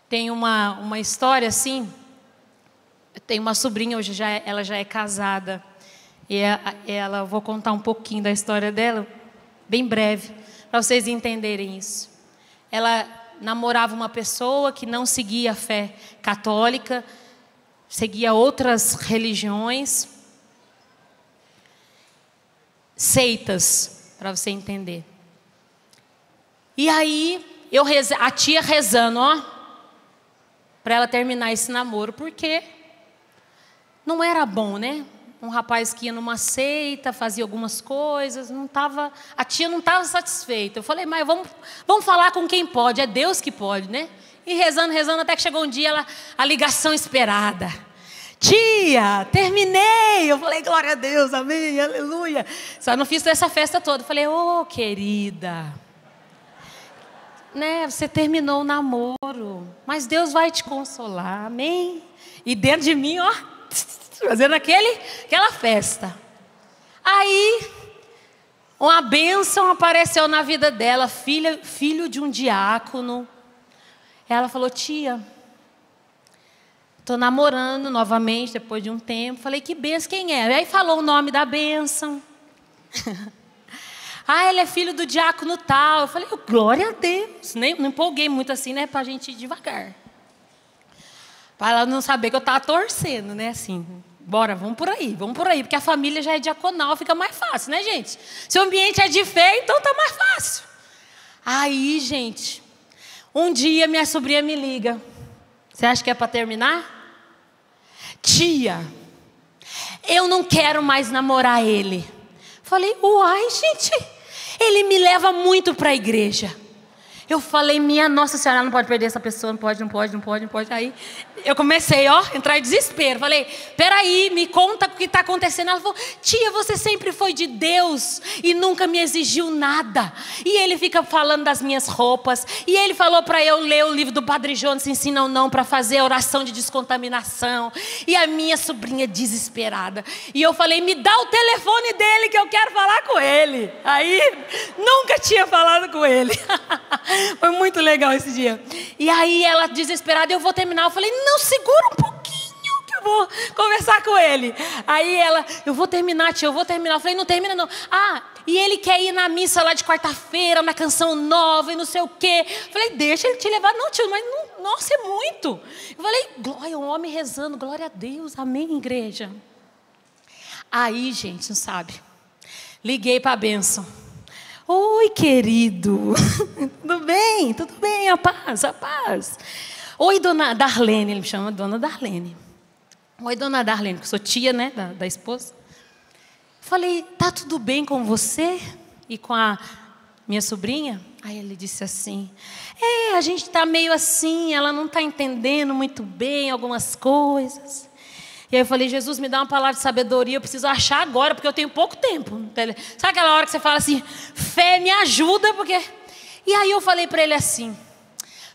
Tem uma história assim. Tem uma sobrinha, hoje ela já é casada. E ela, vou contar um pouquinho da história dela, bem breve, para vocês entenderem isso. Ela namorava uma pessoa que não seguia a fé católica, seguia outras religiões, seitas, para você entender. E aí, a tia rezando, ó, para ela terminar esse namoro, porque não era bom, né? Um rapaz que ia numa seita, fazia algumas coisas, a tia não estava satisfeita. Eu falei, mas vamos falar com quem pode, é Deus que pode, né? E rezando, até que chegou um dia, a ligação esperada. Tia, terminei! Eu falei, glória a Deus, amém, aleluia. Só não fiz essa festa toda. Eu falei, ô querida, né, você terminou o namoro, mas Deus vai te consolar, amém? E dentro de mim, ó, fazendo aquela festa. Aí, uma bênção apareceu na vida dela, filho de um diácono. Ela falou, tia, estou namorando novamente depois de um tempo. Falei, que bênção, quem é? Aí falou o nome da bênção. Ele é filho do diácono tal. Eu falei, glória a Deus. Não empolguei muito assim, né, para a gente ir devagar. Para ela não saber que eu estava torcendo, né, assim. Bora, vamos por aí, porque a família já é diaconal, fica mais fácil, né, gente? Se o ambiente é de fé, então tá mais fácil. Aí, gente, um dia minha sobrinha me liga. Você acha que é para terminar? Tia, eu não quero mais namorar ele. Falei, uai, gente, ele me leva muito para a igreja. Eu falei, minha Nossa Senhora, não pode perder essa pessoa, não pode. Aí eu comecei, ó, a entrar em desespero. Falei, peraí, me conta o que está acontecendo. Ela falou, tia, você sempre foi de Deus e nunca me exigiu nada. E ele fica falando das minhas roupas. E ele falou para eu ler o livro do Padre Jonas, Ensina ou Não, para fazer a oração de descontaminação. E a minha sobrinha desesperada. E eu falei, me dá o telefone dele que eu quero falar com ele. Aí, nunca tinha falado com ele. Foi muito legal esse dia. E aí ela desesperada, eu vou terminar. Eu falei, não, segura um pouquinho que eu vou conversar com ele. Aí ela, eu vou terminar, tia, eu vou terminar. Eu falei, não termina não. E ele quer ir na missa lá de quarta-feira, na canção nova e não sei o quê. Eu falei, deixa ele te levar. Não, tio, mas não, nossa, é muito. Eu falei, glória, um homem rezando, glória a Deus, amém, igreja. Aí, gente, não sabe. Liguei para a bênção. Oi, querido. Tudo bem, a paz. Oi, dona Darlene, ele me chama dona Darlene. Oi, dona Darlene, que eu sou tia, né, da esposa. Falei, tá tudo bem com você e com a minha sobrinha? Aí ele disse assim, a gente tá meio assim, ela não tá entendendo muito bem algumas coisas. E aí eu falei, Jesus, me dá uma palavra de sabedoria, eu preciso achar agora, porque eu tenho pouco tempo. Sabe aquela hora que você fala assim, fé, me ajuda, porque... E aí eu falei para ele assim,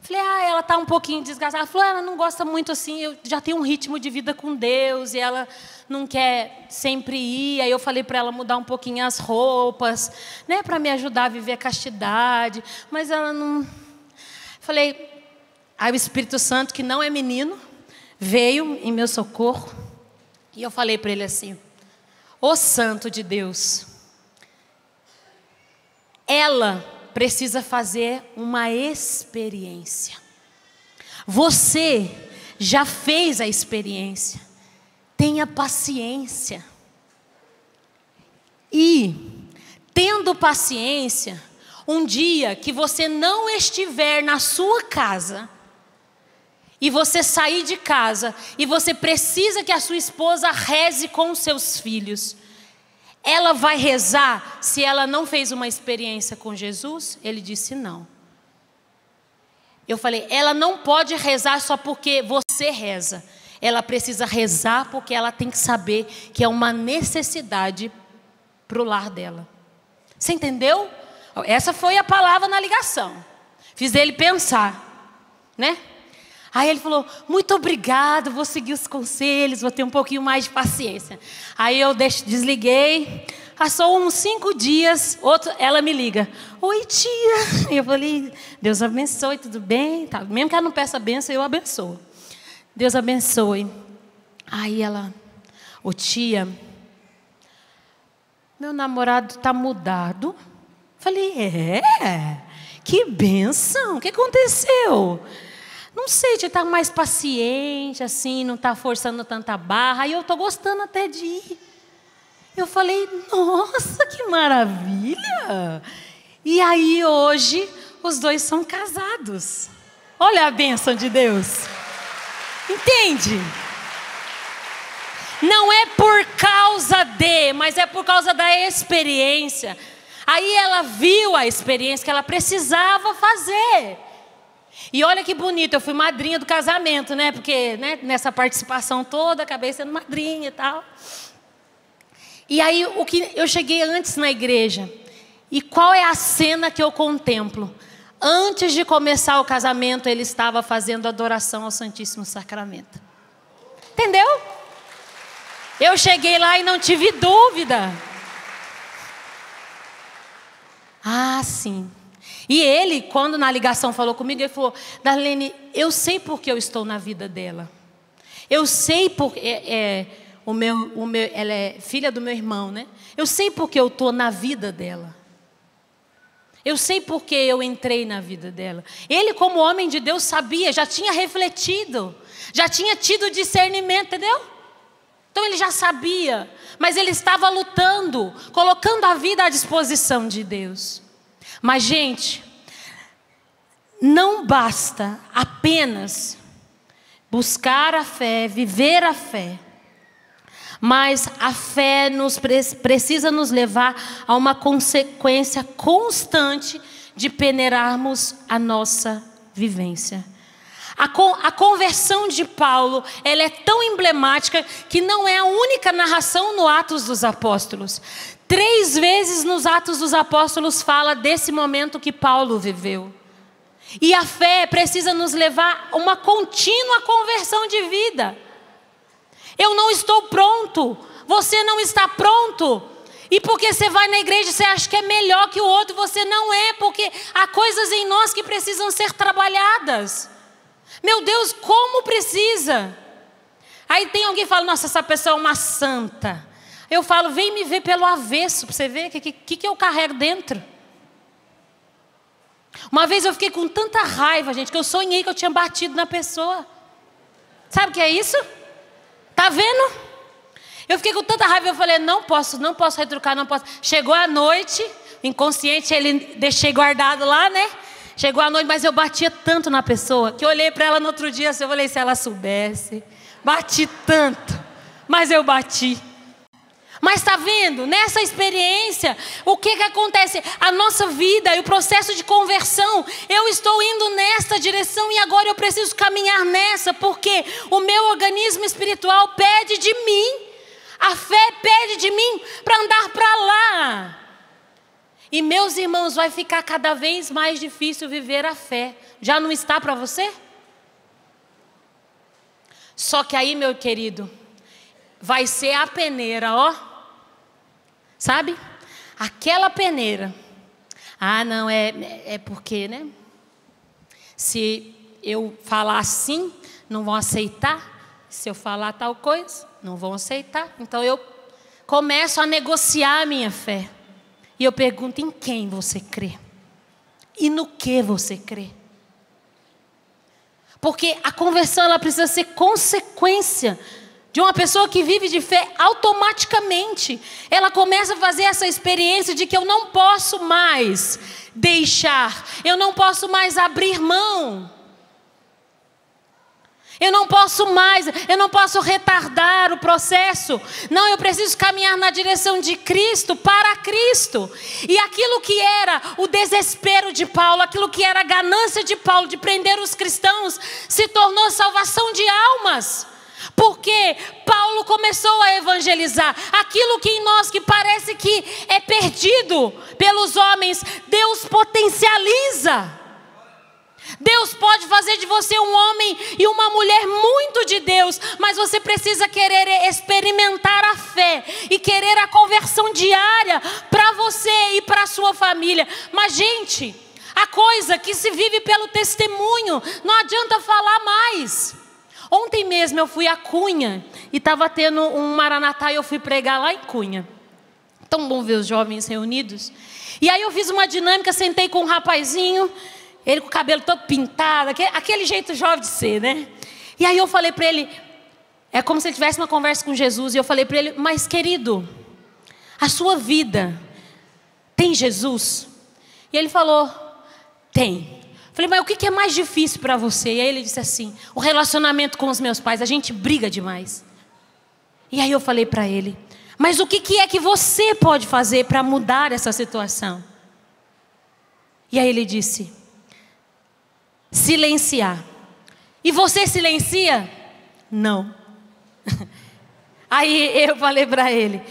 falei, ela está um pouquinho desgastada. Ela falou, ela não gosta muito assim, eu já tenho um ritmo de vida com Deus, e ela não quer sempre ir. Aí eu falei para ela mudar um pouquinho as roupas, né, para me ajudar a viver a castidade, mas ela não... Falei, aí o Espírito Santo, que não é menino, veio em meu socorro, e eu falei para ele assim, ô Santo de Deus, ela precisa fazer uma experiência. Você já fez a experiência, tenha paciência. E, tendo paciência, um dia que você não estiver na sua casa, e você sair de casa, e você precisa que a sua esposa reze com os seus filhos, ela vai rezar se ela não fez uma experiência com Jesus? Ele disse não. Eu falei, ela não pode rezar só porque você reza. Ela precisa rezar porque ela tem que saber que é uma necessidade para o lar dela. Você entendeu? Essa foi a palavra na ligação. Fiz ele pensar, né? Aí ele falou, muito obrigado, vou seguir os conselhos, vou ter um pouquinho mais de paciência. Aí eu desliguei, passou uns 5 dias, ela me liga. Oi, tia. Eu falei, Deus abençoe, tudo bem? Tá. Mesmo que ela não peça bênção, eu abençoo. Deus abençoe. Aí ela, ô tia, meu namorado está mudado. Falei, que bênção, o que aconteceu? Não sei, de estar mais paciente, assim, não estar forçando tanta barra. E eu estou gostando até de ir. Eu falei, nossa, que maravilha. E aí hoje, os dois são casados. Olha a bênção de Deus. Entende? Não é por causa de, mas é por causa da experiência. Aí ela viu a experiência que ela precisava fazer. E olha que bonito, eu fui madrinha do casamento, né? Porque, né, nessa participação toda, acabei sendo madrinha e tal. E aí, eu cheguei antes na igreja. E qual é a cena que eu contemplo? Antes de começar o casamento, ele estava fazendo adoração ao Santíssimo Sacramento. Entendeu? Eu cheguei lá e não tive dúvida. Ah, sim. E ele, quando na ligação falou comigo, ele falou, Darlene, eu sei porque eu estou na vida dela. Eu sei porque ela é filha do meu irmão, né? Eu sei porque eu estou na vida dela. Eu sei porque eu entrei na vida dela. Ele, como homem de Deus, sabia, já tinha refletido, já tinha tido discernimento, entendeu? Então ele já sabia, mas ele estava lutando, colocando a vida à disposição de Deus. Mas, gente, não basta apenas buscar a fé, viver a fé. Mas a fé precisa nos levar a uma consequência constante de peneirarmos a nossa vivência. A conversão de Paulo, ela é tão emblemática que não é a única narração no Atos dos Apóstolos. 3 vezes nos Atos dos Apóstolos fala desse momento que Paulo viveu. E a fé precisa nos levar a uma contínua conversão de vida. Eu não estou pronto, você não está pronto. E porque você vai na igreja, você acha que é melhor que o outro, você não é, porque há coisas em nós que precisam ser trabalhadas. Meu Deus, como precisa? Aí tem alguém que fala, nossa, essa pessoa é uma santa. Eu falo, vem me ver pelo avesso, para você ver o que eu carrego dentro. Uma vez eu fiquei com tanta raiva, gente, que eu sonhei que eu tinha batido na pessoa. Sabe o que é isso? Tá vendo? Eu fiquei com tanta raiva, eu falei, não posso retrucar, não posso. Chegou a noite, inconsciente, ele deixei guardado lá, né? Chegou a noite, mas eu batia tanto na pessoa, que eu olhei para ela no outro dia, eu falei, se ela soubesse. Bati tanto, mas eu bati. Mas está vendo, nessa experiência, o que acontece? A nossa vida e o processo de conversão, eu estou indo nesta direção e agora eu preciso caminhar nessa, porque o meu organismo espiritual pede de mim, a fé pede de mim para andar para lá. E meus irmãos, vai ficar cada vez mais difícil viver a fé. Já não está para você? Só que aí, meu querido, vai ser a peneira, ó. Sabe? Aquela peneira. Ah, não, é porque, né? Se eu falar assim, não vão aceitar. Se eu falar tal coisa, não vão aceitar. Então eu começo a negociar a minha fé. E eu pergunto: em quem você crê? E no que você crê? Porque a conversão, ela precisa ser consequência de uma pessoa que vive de fé. Automaticamente ela começa a fazer essa experiência de que eu não posso mais deixar, eu não posso mais abrir mão, eu não posso retardar o processo. Não, eu preciso caminhar na direção de Cristo, para Cristo. E aquilo que era o desespero de Paulo, aquilo que era a ganância de Paulo de prender os cristãos, se tornou salvação de almas. Porque Paulo começou a evangelizar. Aquilo que em nós que parece que é perdido pelos homens, Deus potencializa. Deus pode fazer de você um homem e uma mulher muito de Deus, mas você precisa querer experimentar a fé e querer a conversão diária para você e para a sua família. Mas, gente, a coisa que se vive pelo testemunho, não adianta falar mais. Ontem mesmo eu fui a Cunha e estava tendo um Maranatá e eu fui pregar lá em Cunha. Tão bom ver os jovens reunidos. E aí eu fiz uma dinâmica, sentei com um rapazinho, ele com o cabelo todo pintado, aquele jeito jovem de ser, né? E aí eu falei para ele, é como se ele tivesse uma conversa com Jesus, e eu falei para ele: mas querido, a sua vida tem Jesus? E ele falou: tem. Falei: mas o que é mais difícil para você? E aí ele disse assim: o relacionamento com os meus pais, a gente briga demais. E aí eu falei para ele: mas o que é que você pode fazer para mudar essa situação? E aí ele disse: silenciar. E você silencia? Não. Aí eu falei para ele: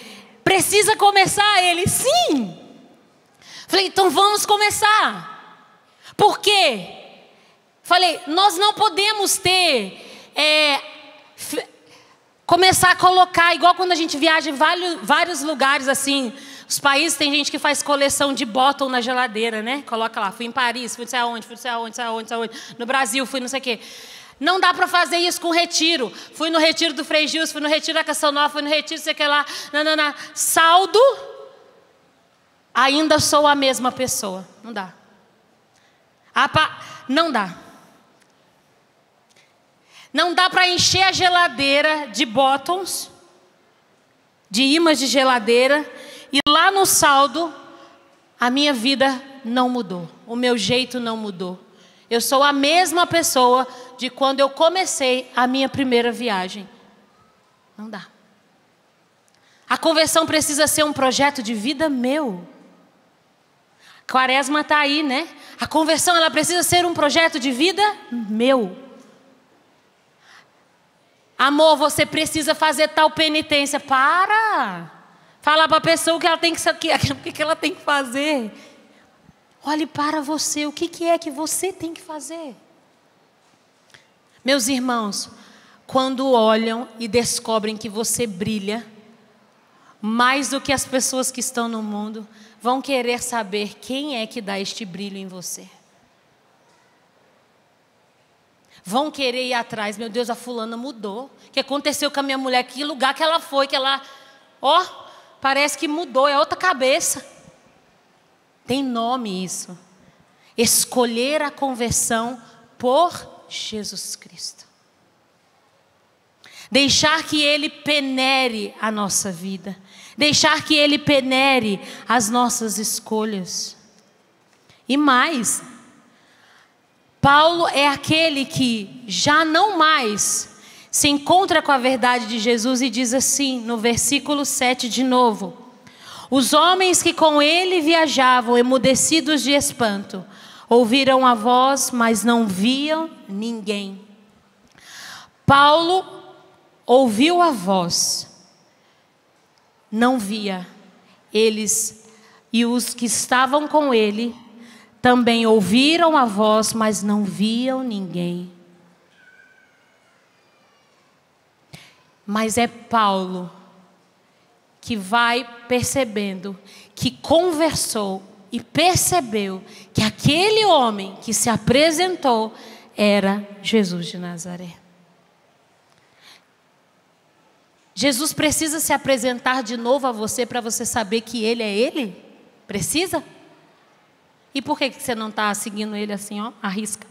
precisa começar? Ele: sim. Falei: então vamos começar. Por quê? Falei: nós não podemos começar a colocar, igual quando a gente viaja em vários lugares assim. Os países, tem gente que faz coleção de bottle na geladeira, né? Coloca lá: fui em Paris, fui não sei aonde, fui não sei aonde, não sei aonde. No Brasil, fui não sei o quê. Não dá para fazer isso com retiro. Fui no retiro do Frei Gilson, fui no retiro da Canção Nova, fui no retiro, sei que lá. Não. Saldo, ainda sou a mesma pessoa. Não dá. Não dá. Não dá para encher a geladeira de bottles, de imãs de geladeira, e lá no saldo, a minha vida não mudou. O meu jeito não mudou. Eu sou a mesma pessoa de quando eu comecei a minha primeira viagem. Não dá. A conversão precisa ser um projeto de vida meu. Quaresma está aí, né? A conversão, ela precisa ser um projeto de vida meu. Amor, você precisa fazer tal penitência. Para! Falar para a pessoa o que ela tem que ela tem que fazer. Olhe para você, o que é que você tem que fazer? Meus irmãos, quando olham e descobrem que você brilha mais do que as pessoas que estão no mundo, vão querer saber quem é que dá este brilho em você. Vão querer ir atrás. Meu Deus, a fulana mudou. O que aconteceu com a minha mulher? Que lugar que ela foi? Que ela, parece que mudou, é outra cabeça. Tem nome isso. Escolher a conversão por Jesus Cristo. Deixar que Ele penere a nossa vida. Deixar que Ele penere as nossas escolhas. E mais, Paulo é aquele que já não mais se encontra com a verdade de Jesus e diz assim, no versículo 7 de novo: os homens que com ele viajavam, emudecidos de espanto, ouviram a voz, mas não viam ninguém. Paulo ouviu a voz, não via. Eles e os que estavam com ele também ouviram a voz, mas não viam ninguém. Mas é Paulo que vai percebendo, que conversou e percebeu que aquele homem que se apresentou era Jesus de Nazaré. Jesus precisa se apresentar de novo a você para você saber que Ele é Ele? Precisa? E por que você não está seguindo Ele assim, ó, arrisca?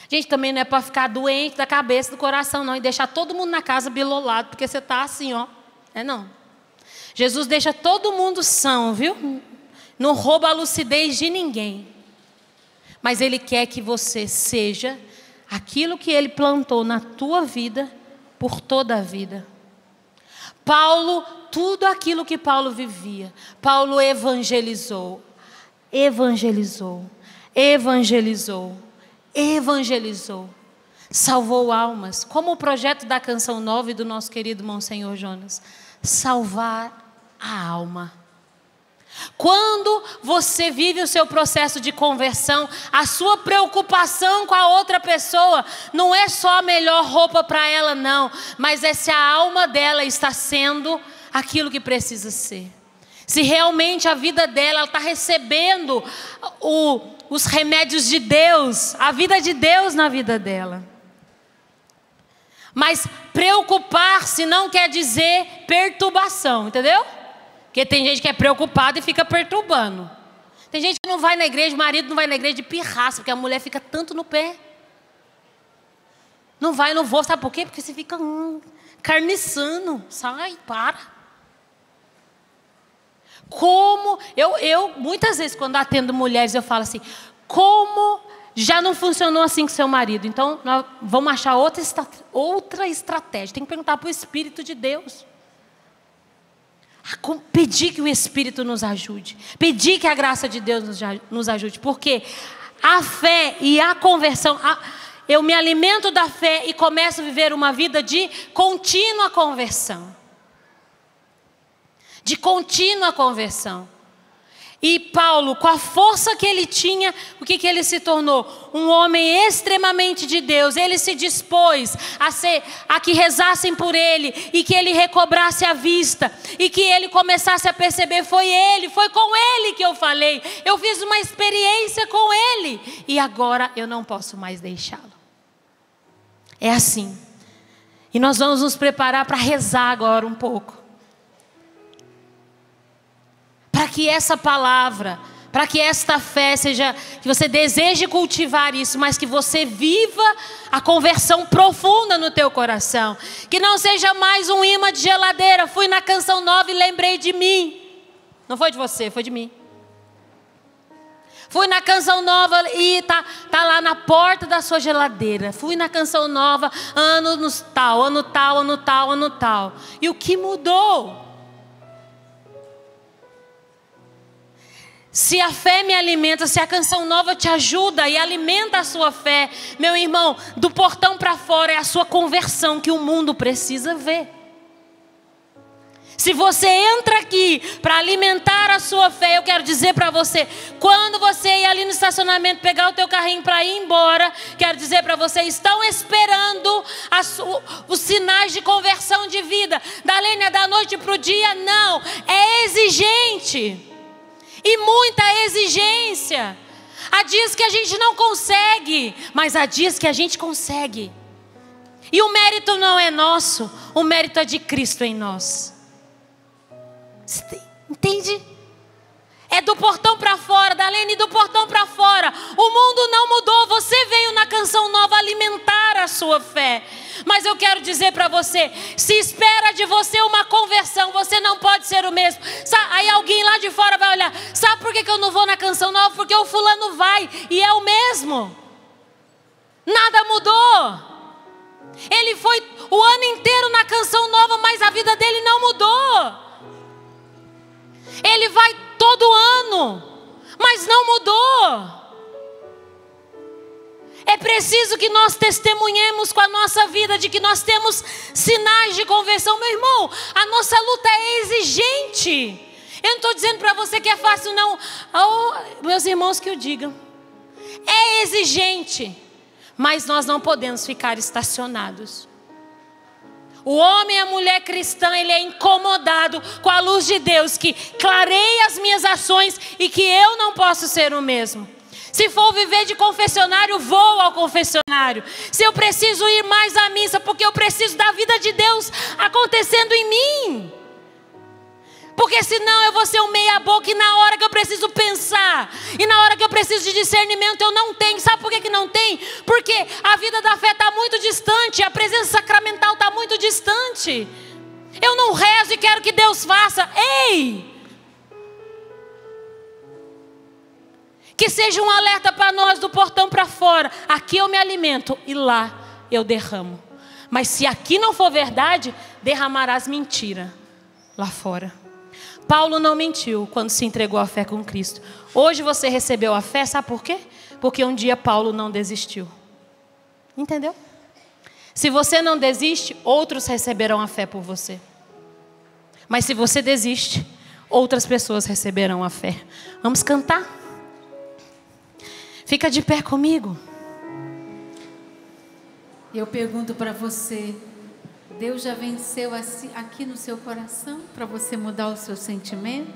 Gente, também não é para ficar doente da cabeça, do coração, não. E deixar todo mundo na casa bilolado, porque você está assim, ó. É não. Jesus deixa todo mundo são, viu? Não rouba a lucidez de ninguém. Mas Ele quer que você seja aquilo que Ele plantou na tua vida por toda a vida. Paulo, tudo aquilo que Paulo vivia, Paulo evangelizou, evangelizou, evangelizou, evangelizou, salvou almas, como o projeto da Canção Nova e do nosso querido Monsenhor Jonas, salvar a alma. Quando você vive o seu processo de conversão, a sua preocupação com a outra pessoa não é só a melhor roupa para ela, não, mas é se a alma dela está sendo aquilo que precisa ser. Se realmente a vida dela está recebendo os remédios de Deus, a vida de Deus na vida dela. Mas preocupar-se não quer dizer perturbação, entendeu? Porque tem gente que é preocupada e fica perturbando. Tem gente que não vai na igreja, o marido não vai na igreja de pirraça, porque a mulher fica tanto no pé. Não vai, não vou, sabe por quê? Porque você fica carniçando. Sai, para. Como, eu muitas vezes quando atendo mulheres, eu falo assim, como já não funcionou assim com seu marido? Então, nós vamos achar outra estratégia. Tem que perguntar para o Espírito de Deus. Pedir que o Espírito nos ajude. Pedir que a graça de Deus nos ajude. Porque a fé e a conversão, eu me alimento da fé e começo a viver uma vida de contínua conversão. De contínua conversão. E Paulo, com a força que ele tinha, o que ele se tornou? Um homem extremamente de Deus. Ele se dispôs a que rezassem por ele e que ele recobrasse a vista e que ele começasse a perceber, foi com ele que eu falei. Eu fiz uma experiência com ele e agora eu não posso mais deixá-lo. É assim. E nós vamos nos preparar para rezar agora um pouco. Para que essa palavra, para que esta fé seja, que você deseje cultivar isso, mas que você viva a conversão profunda no teu coração. Que não seja mais um imã de geladeira. Fui na Canção Nova e lembrei de mim. Não foi de você, foi de mim. Fui na Canção Nova e tá lá na porta da sua geladeira. Fui na Canção Nova, ano tal, ano tal, ano tal, ano tal. E o que mudou? Se a fé me alimenta, se a Canção Nova te ajuda e alimenta a sua fé, meu irmão, do portão para fora é a sua conversão que o mundo precisa ver. Se você entra aqui para alimentar a sua fé, eu quero dizer para você, quando você ir ali no estacionamento pegar o teu carrinho para ir embora, quero dizer para você, estão esperando os sinais de conversão de vida. Dalene, da noite para o dia? Não, é exigente. E muita exigência. Há dias que a gente não consegue, mas há dias que a gente consegue. E o mérito não é nosso, o mérito é de Cristo em nós. Entende? É do portão para fora, Dalene, do portão para fora. O mundo não mudou, você veio na Canção Nova alimentar a sua fé. Mas eu quero dizer para você, se espera de você uma conversão, você não pode ser o mesmo. Aí alguém lá de fora vai olhar, sabe por que eu não vou na Canção Nova? Porque o fulano vai e é o mesmo. Nada mudou. foi o ano inteiro na Canção Nova, mas a vida dele não mudou. Ele vai todo ano, mas não mudou. É preciso que nós testemunhemos com a nossa vida de que nós temos sinais de conversão. Meu irmão, a nossa luta é exigente. Eu não estou dizendo para você que é fácil, não. Oh, meus irmãos que o digam. É exigente, mas nós não podemos ficar estacionados. O homem e a mulher cristã, ele é incomodado com a luz de Deus que clareia as minhas ações e que eu não posso ser o mesmo. Se for viver de confessionário, vou ao confessionário. Se eu preciso ir mais à missa, porque eu preciso da vida de Deus acontecendo em mim. Porque senão eu vou ser um meia boca e na hora que eu preciso pensar, e na hora que eu preciso de discernimento, eu não tenho. Sabe por que não tem? Porque a vida da fé está muito distante, a presença sacramental está muito distante. Eu não rezo e quero que Deus faça. Ei! Que seja um alerta para nós do portão para fora. Aqui eu me alimento e lá eu derramo. Mas se aqui não for verdade, derramarás mentira lá fora. Paulo não mentiu quando se entregou à fé com Cristo. Hoje você recebeu a fé, sabe por quê? Porque um dia Paulo não desistiu. Entendeu? Se você não desiste, outros receberão a fé por você. Mas se você desiste, outras pessoas receberão a fé. Vamos cantar? Fica de pé comigo. Eu pergunto para você, Deus já venceu aqui no seu coração para você mudar o seu sentimento?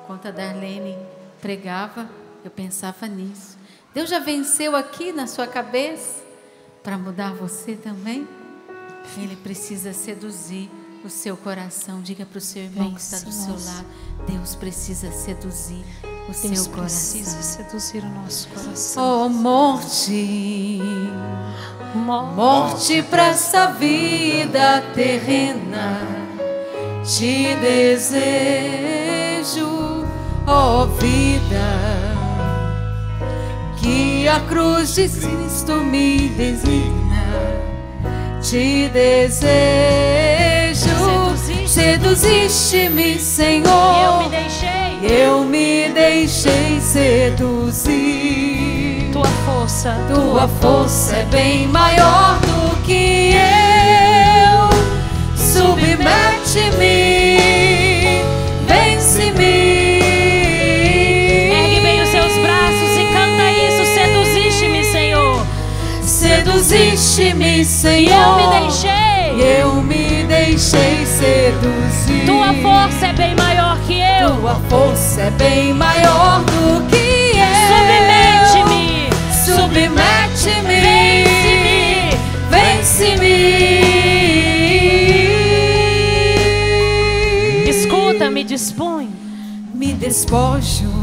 Enquanto a Darlene pregava, eu pensava nisso. Deus já venceu aqui na sua cabeça para mudar você também? Ele precisa seduzir o seu coração. Diga para o seu irmão que está do seu lado, Deus precisa seduzir o seu coração. Deus precisa seduzir o nosso coração. Oh, morte, morte para essa vida terrena, te desejo, ó vida, que a cruz de Cristo me designa, te desejo. Seduziste-me, Senhor, eu me deixei seduzir. Tua força é bem maior do que eu. Submete-me, vence-me. Ergue bem os seus braços e canta isso. Seduziste-me, Senhor. Seduziste-me, Senhor, eu me deixei seduzir. Tua força é bem maior que eu. Tua força é bem maior do que eu. Submete-me, submete-me, vence-me, vence-me. Escuta, me disponho, me despojo.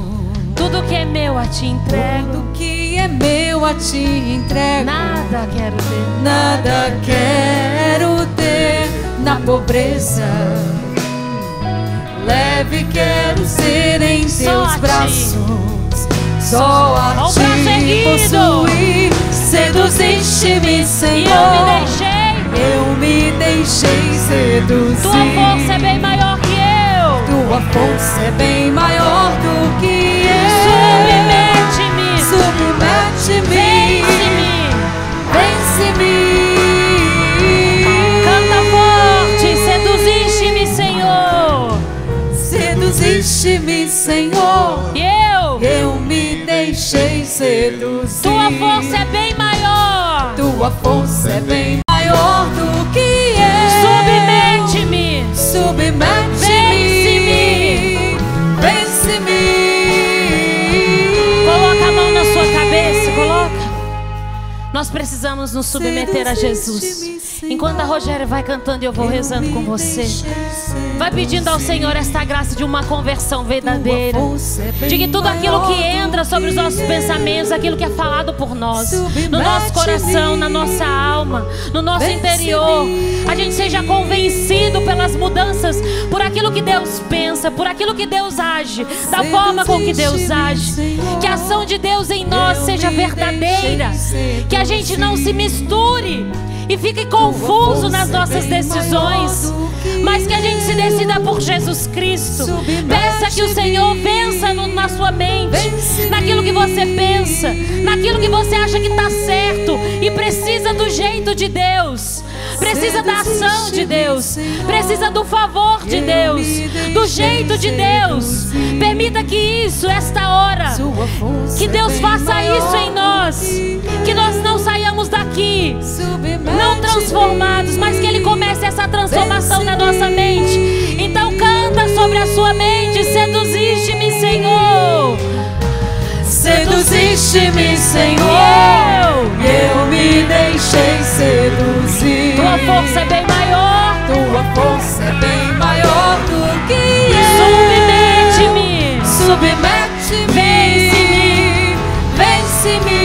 Tudo que é meu a ti entrego. Tudo que é meu a ti entrego. Nada quero ter. Nada quero ter na pobreza. Leve quero ser em teus braços. Só a ti possuir. Seduziste-me, Senhor. Eu me deixei seduzir. Tua força é bem maior que eu. Tua força é bem maior do que eu. Submete-me, submete-me, vence-me, canta forte. Seduziste-me, Senhor. Seduziste-me, Senhor. Eu me deixei seduzir. Tua força é bem maior. Tua força é bem maior do que eu. Submete-me, submete-me, vence-me. Coloca a mão na sua cabeça, coloca. Nós precisamos nos submeter a Jesus. Enquanto a Rogéria vai cantando, eu vou rezando com você. Vai pedindo ao Senhor esta graça de uma conversão verdadeira. De que tudo aquilo que entra sobre os nossos pensamentos, aquilo que é falado por nós, no nosso coração, na nossa alma, no nosso interior, a gente seja convencido pelas mudanças, por aquilo que Deus pensa, por aquilo que Deus age, da forma com que Deus age. Que a ação de Deus em nós seja verdadeira. Que a gente não se misture. e fique confuso nas nossas decisões, mas que a gente se decida por Jesus Cristo. Peça que o Senhor vença na sua mente, naquilo que você pensa, naquilo que você acha que está certo e precisa do jeito de Deus, precisa da ação de Deus, precisa do favor de Deus, do jeito de Deus. Permita que isso, esta hora, que Deus faça isso em nós, que nós não saiamos daqui não transformados, mas que Ele comece essa transformação na nossa mente. Então canta sobre a sua mente: seduziste-me, Senhor. Seduziste-me, Senhor, eu me deixei seduzir. Tua força é bem maior, tua força é bem maior do que eu. Submete-me, submete-me, vence-me, vence-me.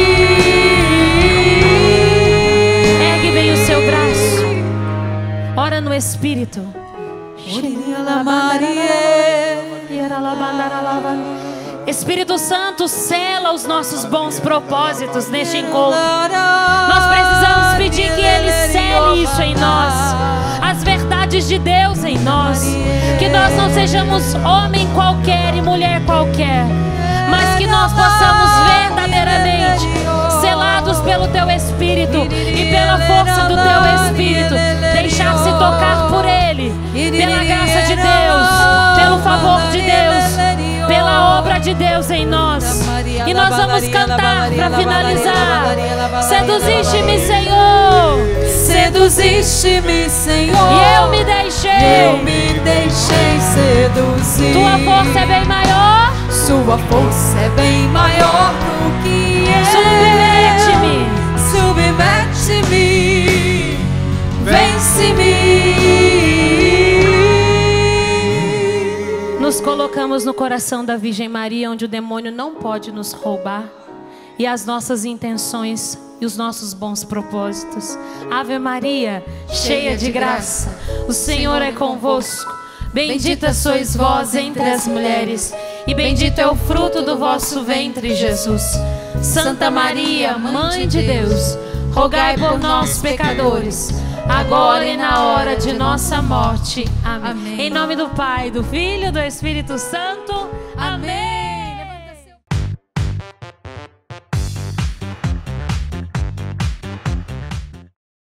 Ergue bem o seu braço, ora no Espírito. Espírito Santo, sela os nossos bons propósitos neste encontro. Nós precisamos pedir que Ele sele isso em nós, as verdades de Deus em nós, que nós não sejamos homem qualquer e mulher qualquer, mas que nós possamos verdadeiramente, selados pelo Teu Espírito e pela força do Teu Espírito, deixar-se tocar por Ele, pela graça de Deus, pelo favor de Deus, pela obra de Deus em nós. E nós vamos cantar para finalizar: seduziste-me, Senhor, seduziste-me, Senhor, e eu me deixei seduzir. Tua força é bem maior, sua força é bem maior do que eu. Submete-me, submete-me, vence-me. Nos colocamos no coração da Virgem Maria, onde o demônio não pode nos roubar, e as nossas intenções e os nossos bons propósitos. Ave Maria, cheia de graça, o Senhor é convosco. Bendita sois vós entre as mulheres, e bendito é o fruto do vosso ventre, Jesus. Santa Maria, Mãe de Deus, rogai por nós, pecadores, agora e na hora de nossa morte. Amém. Em nome do Pai, do Filho e do Espírito Santo. Amém.